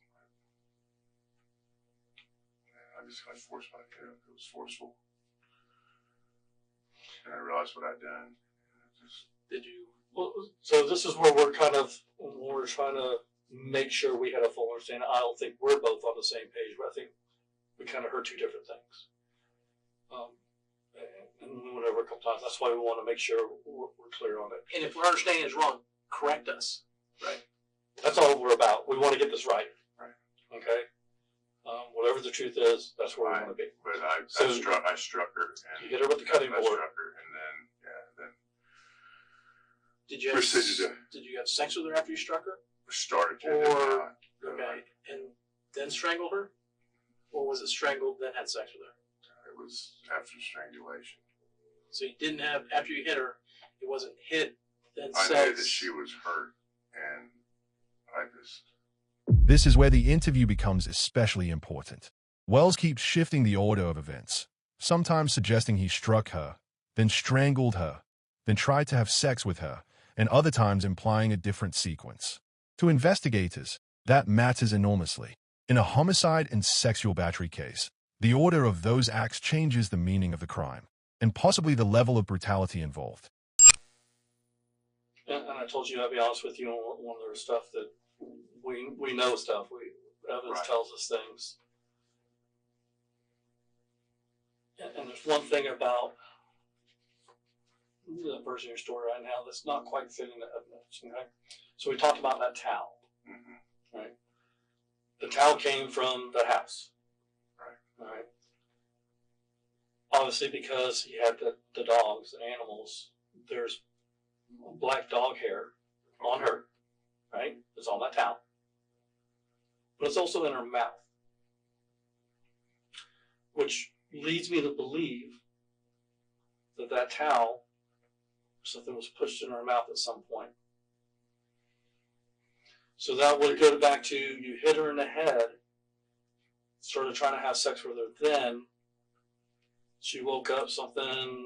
I just got forced by it. It was forceful. And I realized what I'd done. Did you? Well, so this is where we're trying to make sure we had a full understanding. I don't think we're both on the same page, but I think we kind of heard two different things. And we went over a couple times. That's why we want to make sure we're clear on it. And if our understanding is wrong, correct us. Right. That's all we're about. We want to get this right. Right. Okay. Whatever the truth is, that's where we want to be. But I struck her. And you hit her with the cutting board. I struck her, and then Did you have sex with her after you struck her? Started to. Okay, and then strangled her, or was it strangled then had sex with her? It was after strangulation. So you didn't have after you hit her. It wasn't hit then sex. I knew that she was hurt, and I just. This is where the interview becomes especially important. Wells keeps shifting the order of events, sometimes suggesting he struck her, then strangled her, then tried to have sex with her, and other times implying a different sequence. To investigators, that matters enormously. In a homicide and sexual battery case, the order of those acts changes the meaning of the crime, and possibly the level of brutality involved. And I told you, I'll be honest with you, on one of the stuff that we know stuff. Evidence Right. tells us things. And there's one thing about the version of your story right now that's not quite fitting the evidence. Okay? So we talked about that towel. Mm-hmm. Right? The towel came from the house. Right. All right. Obviously, because he had the dogs, the animals, there's black dog hair on her. Right? It's on that towel. But it's also in her mouth. Which leads me to believe that towel, something was pushed in her mouth at some point. So that would go back to you hit her in the head, started trying to have sex with her then. She woke up, something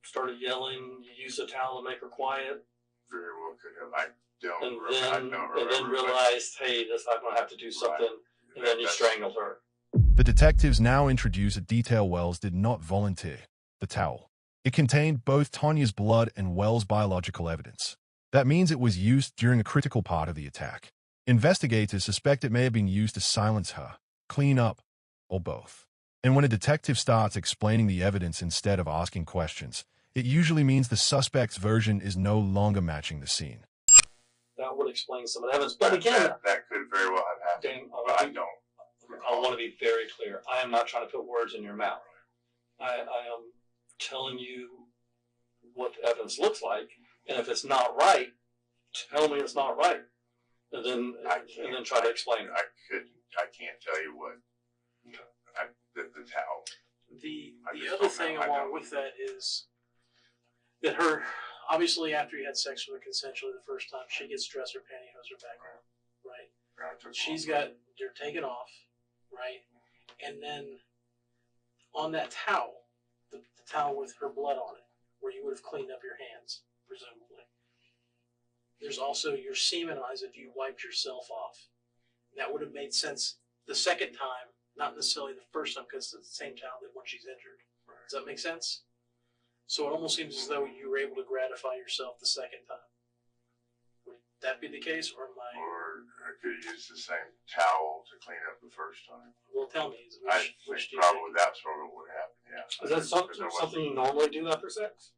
started yelling, you used a towel to make her quiet. Very well could have. I don't And remember. then realized, hey, I'm going to have to do something. Right. And then you strangled her. The detectives now introduce a detail Wells did not volunteer: the towel. It contained both Tanya's blood and Wells' biological evidence. That means it was used during a critical part of the attack. Investigators suspect it may have been used to silence her, clean up, or both. And when a detective starts explaining the evidence instead of asking questions, it usually means the suspect's version is no longer matching the scene. That would explain some of the evidence. But again, that could very well have happened. Dan, But I don't. I want to be very clear. I am not trying to put words in your mouth. I am telling you what the evidence looks like, and if it's not right, tell me it's not right, and then try to explain it. I can't tell you what. The towel. The other thing along with that is that her, obviously after you had sex with her consensually the first time, she gets dressed, her pantyhose are back on, right? She's got, they're taken off, right? And then on that towel, the towel with her blood on it, where you would have cleaned up your hands, presumably. There's also your semen eyes if you wiped yourself off. That would have made sense the second time, not necessarily the first time, because it's the same towel that when she's injured. Does that make sense? So it almost seems as though you were able to gratify yourself the second time. Would that be the case, or am I? Or I could use the same towel to clean up the first time. Well, tell me. I Which do think you probably think? that's what would happen. Yeah. Is that something you normally do after sex?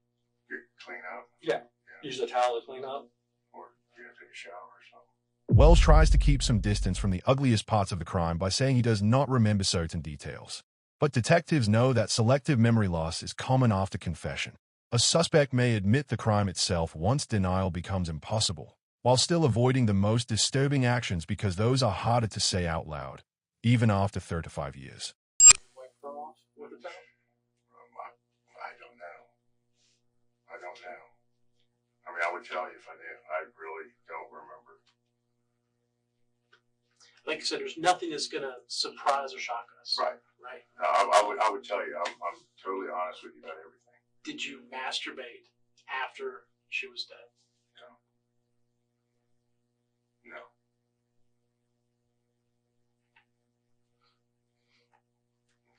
Clean up. Yeah. Use a towel to clean up? Or take a shower or something. Wells tries to keep some distance from the ugliest parts of the crime by saying he does not remember certain details. But detectives know that selective memory loss is common after confession. A suspect may admit the crime itself once denial becomes impossible, while still avoiding the most disturbing actions because those are harder to say out loud, even after 35 years. I don't know. I don't know. I mean, I would tell you if I knew. I really don't remember. Like I said, there's nothing that's going to surprise or shock us. Right. Right. No, I would tell you. I'm totally honest with you about everything. Did you masturbate after she was dead? No.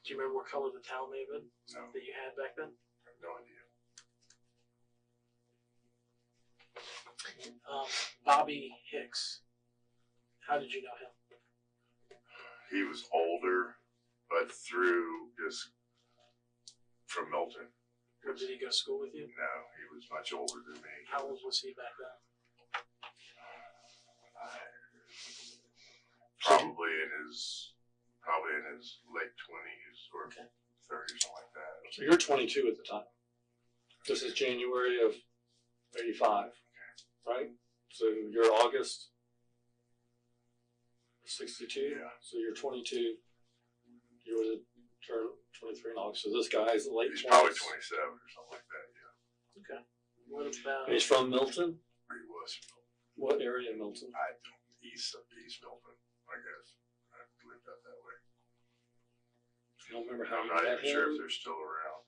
Do you remember what color the towel may have been No. that you had back then? I have no idea. Bobby Hicks. How did you know him? He was older, but through just from Milton. Or did he go to school with you? No, he was much older than me. How old was he back then? Probably in his late 20s or 30s, something like that. So you're 22 at the time. This is January of 85, right? So you're August 62. Yeah. So you're 22. You would have turned 23 in August. So this guy's late 20s. He's probably 27 or something like that. Yeah. Okay. What about? He's from Milton. Or he was. What area of Milton? I don't. East Milton, I guess. I lived out that way. You don't remember how I'm you not met even sure if him? they're still around.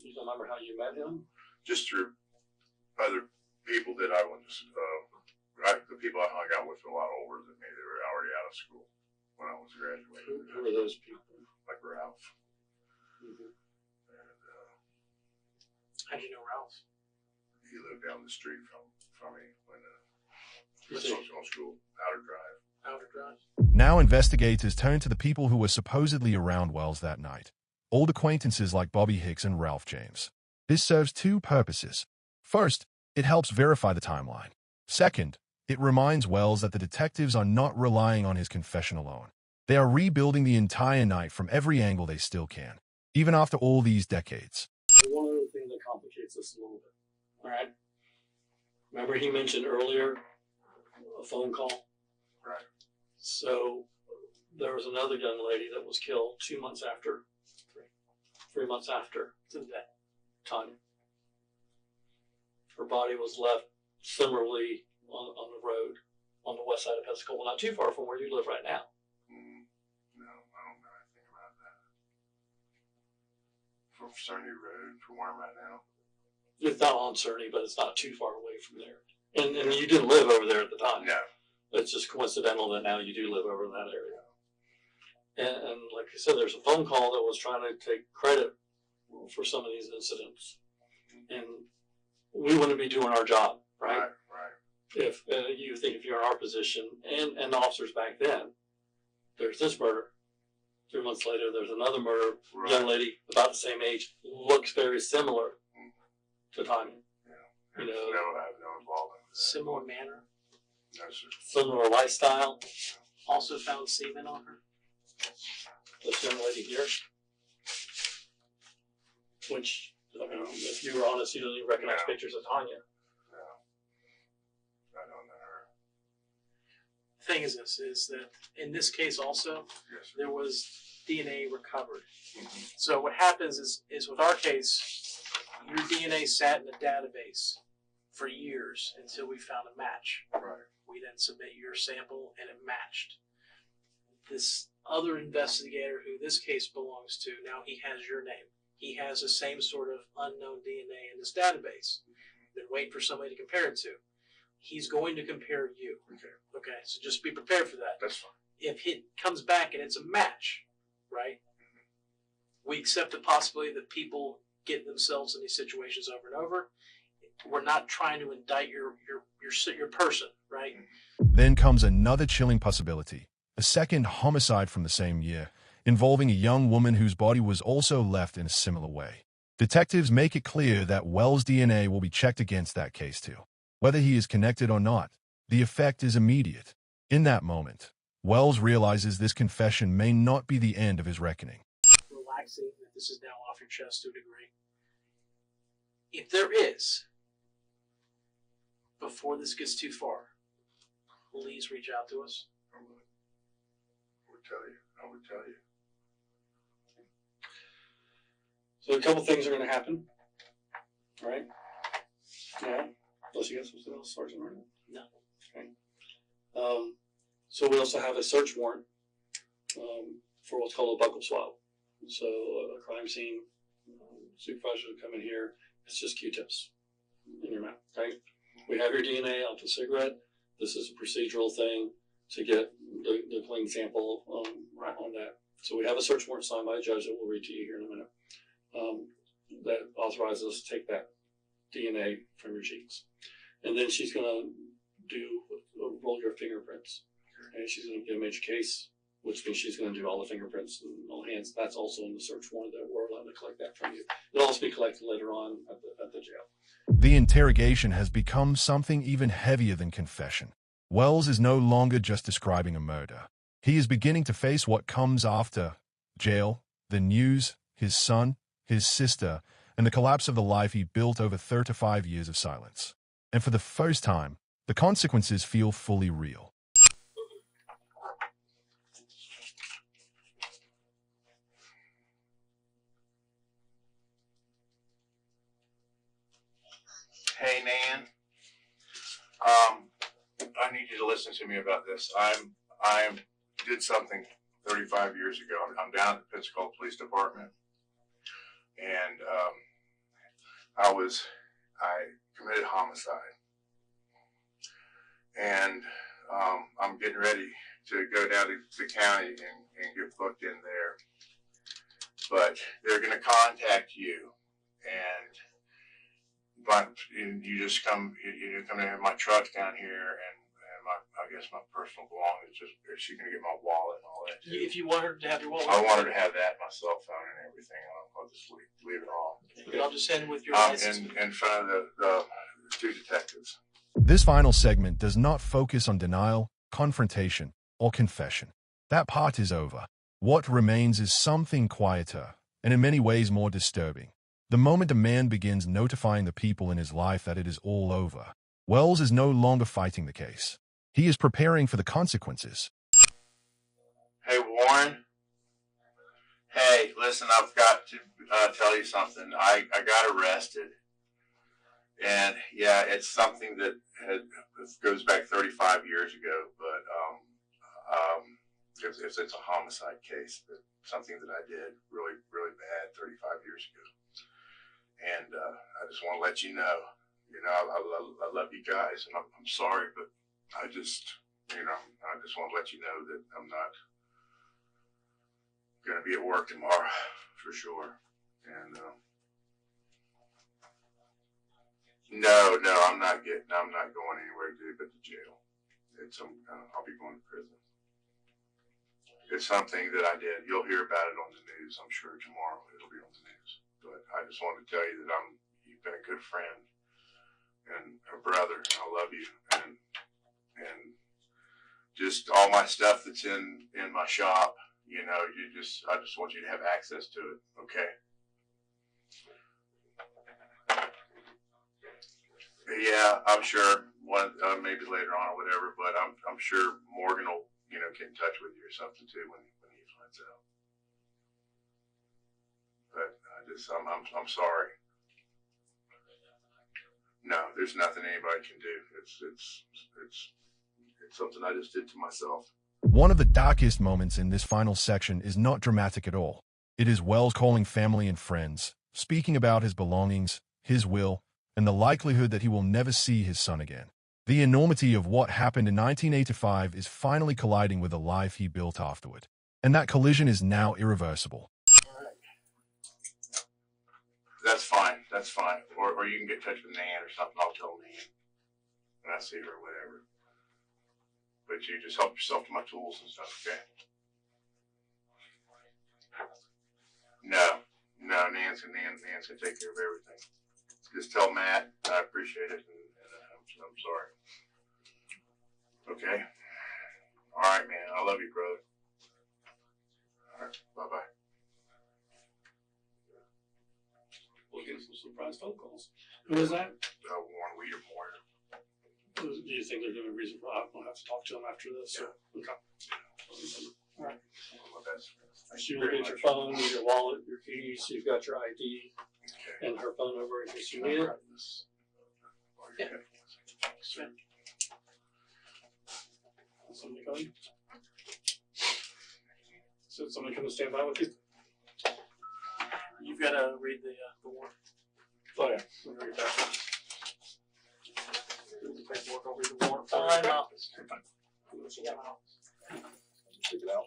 You don't remember how you met him? Just through other people that I went to, the people I hung out with were a lot older than me. They were already out of school when I was graduating. Who are those people? Like Ralph. Mm-hmm. And How'd you know Ralph? he lived down the street from me when I You was see, in school, Outer Drive. Outer Drive. Now investigators turn to the people who were supposedly around Wells that night, old acquaintances like Bobby Hicks and Ralph James. This serves two purposes. First, it helps verify the timeline. Second, it reminds Wells that the detectives are not relying on his confession alone. They are rebuilding the entire night from every angle they still can, even after all these decades. one other thing that complicates this a little bit. All right. Remember he mentioned earlier a phone call? Right. So there was another young lady that was killed 2 months after, 3 months after that time. Her body was left similarly on the road on the west side of Pensacola, not too far from where you live right now. No, I don't know anything about that. From Cerny Road, from where I'm at now. It's not on Cerny, but it's not too far away from there. And you didn't live over there at the time. No. It's just coincidental that now you do live over in that area. And like I said, there's a phone call that was trying to take credit for some of these incidents. And we wouldn't be doing our job, right? Right. If you think if you're in our position and the officers back then, there's this murder. 3 months later, there's another murder. Right. Young lady about the same age, looks very similar to timing. Yeah. You know, No, I have no involvement with that. Similar manner. No, sir. similar lifestyle. Also found semen on her. This young lady here, which, I mean, if you were honest, you don't even recognize No. pictures of Tanya. No. I don't know her. Thing is this, is that in this case also, Yes, sir. there was DNA recovered. Mhm. So what happens is with our case, your DNA sat in a database for years until we found a match. Right. We then submit your sample and it matched. This other investigator who this case belongs to, now he has your name. He has the same sort of unknown DNA in this database. Been waiting for somebody to compare it to. He's going to compare you. Okay. Okay, so just be prepared for that. That's fine. If it comes back and it's a match, right? We accept the possibility that people get themselves in these situations over and over. We're not trying to indict your person, right? Then comes another chilling possibility, a second homicide from the same year, involving a young woman whose body was also left in a similar way. Detectives make it clear that Wells' DNA will be checked against that case too. Whether he is connected or not, the effect is immediate. In that moment, Wells realizes this confession may not be the end of his reckoning. Relaxing that this is now off your chest to a degree. If there is, before this gets too far, please reach out to us. I would tell you. I would tell you. So a couple things are going to happen, all right? Yeah. Unless you got something else, Sergeant Arnold? No. Okay. So we also have a search warrant for what's called a buckle swab. So a crime scene supervisor will come in here. It's just Q-tips in your mouth. Okay. We have your DNA off the cigarette. This is a procedural thing to get the clean sample on that. So we have a search warrant signed by a judge that we'll read to you here in a minute. That authorizes us to take that DNA from your cheeks. And then she's going to roll your fingerprints. And she's going to get a major case, which means she's going to do all the fingerprints and all hands. That's also in the search warrant that we're allowed to collect that from you. It'll also be collected later on at the jail. The interrogation has become something even heavier than confession. Wells is no longer just describing a murder. He is beginning to face what comes after jail, the news, his son, his sister, and the collapse of the life he built over 35 years of silence. And for the first time, the consequences feel fully real. Hey, Nan. I need you to listen to me about this. I did something 35 years ago. I'm down at the Pensacola Police Department, and I committed homicide, and I'm getting ready to go down to the county and get booked in there. But they're going to contact you, and you just come. You come to have my truck down here, and I guess my personal belongings. Is she going to get my wallet and all that too? If you want her to have your wallet, I want her to have that, my cell phone and everything. I'll just leave it all. okay, I'll just send it with your license. In front of the two detectives. This final segment does not focus on denial, confrontation, or confession. That part is over. What remains is something quieter, and in many ways more disturbing. The moment a man begins notifying the people in his life that it is all over, Wells is no longer fighting the case. He is preparing for the consequences. Hey, Warren. Hey, listen, I've got to tell you something. I got arrested. And, yeah, it's something that goes back 35 years ago, but it's a homicide case, but something that I did really, really bad 35 years ago. And I just want to let you know, I love you guys, and I'm sorry, but I just want to let you know that I'm not going to be at work tomorrow for sure. And no, I'm not going anywhere, dude, but to jail. I'll be going to prison. It's something that I did. You'll hear about it on the news. I'm sure tomorrow it'll be on the news. But I just wanted to tell you that you've been a good friend and a brother, and I love you. And just all my stuff that's in my shop, I just want you to have access to it, okay? Yeah, I'm sure maybe later on or whatever, but I'm sure Morgan will, get in touch with you or something too when he finds out. But I'm sorry. No, there's nothing anybody can do. It's something I just did to myself. One of the darkest moments in this final section is not dramatic at all. It is Wells calling family and friends, speaking about his belongings, his will, and the likelihood that he will never see his son again. The enormity of what happened in 1985 is finally colliding with the life he built afterward. And that collision is now irreversible. That's fine. Or you can get in touch with Nan or something. I'll tell Nan when I see her or whatever. But you just help yourself to my tools and stuff, okay? No, Nan's gonna take care of everything. Just tell Matt I appreciate it, and I'm sorry. Okay? All right, man. I love you, brother. All right. Bye-bye. We'll get some surprise phone calls. Who is that? 1 week or more. Do you think there's any reason for that? I'll have to talk to him after this. Yeah. Okay. All right. My best friend. Thank So you you'll very get your much. phone, your wallet, your keys. You've got your ID Okay. and her phone number in case you Can I need it. grab this? Yeah. Okay. Sir. Somebody coming? So somebody come and stand by with you? You've got to read the warrant. Oh yeah. We'll read that. The paperwork, I'll read the warrant. for you. In office. Yeah. Check it out.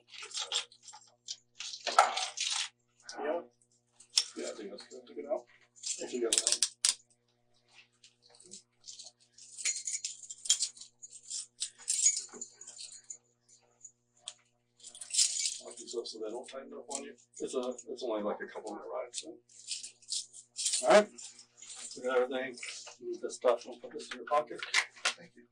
Yeah. Yeah, I think that's good. Check it out. If you got it out. Lock these up so they don't tighten up on you. It's only like a couple minute ride, so. Alright. We got everything. Move this stuff. We'll put this in your pocket. Thank you.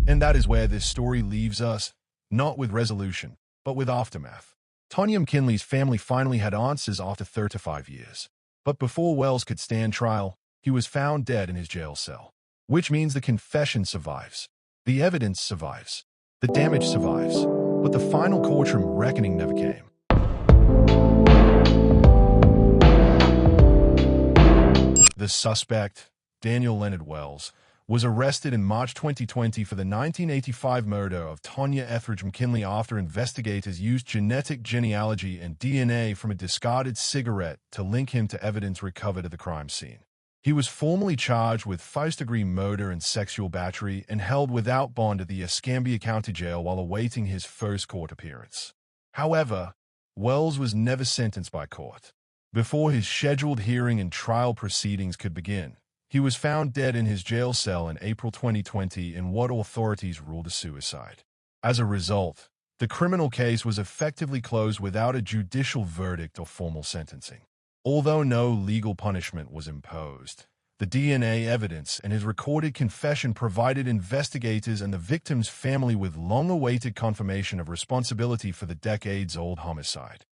And that is where this story leaves us, not with resolution, but with aftermath. Tonya McKinley's family finally had answers after 35 years. But before Wells could stand trial, he was found dead in his jail cell. Which means the confession survives. The evidence survives. The damage survives. But the final courtroom reckoning never came. The suspect, Daniel Leonard Wells, was arrested in March 2020 for the 1985 murder of Tonya Etheridge McKinley after investigators used genetic genealogy and DNA from a discarded cigarette to link him to evidence recovered at the crime scene. He was formally charged with first-degree murder and sexual battery and held without bond at the Escambia County Jail while awaiting his first court appearance. However, Wells was never sentenced by court. Before his scheduled hearing and trial proceedings could begin, he was found dead in his jail cell in April 2020 in what authorities ruled a suicide. As a result, the criminal case was effectively closed without a judicial verdict or formal sentencing. Although no legal punishment was imposed, the DNA evidence and his recorded confession provided investigators and the victim's family with long-awaited confirmation of responsibility for the decades-old homicide.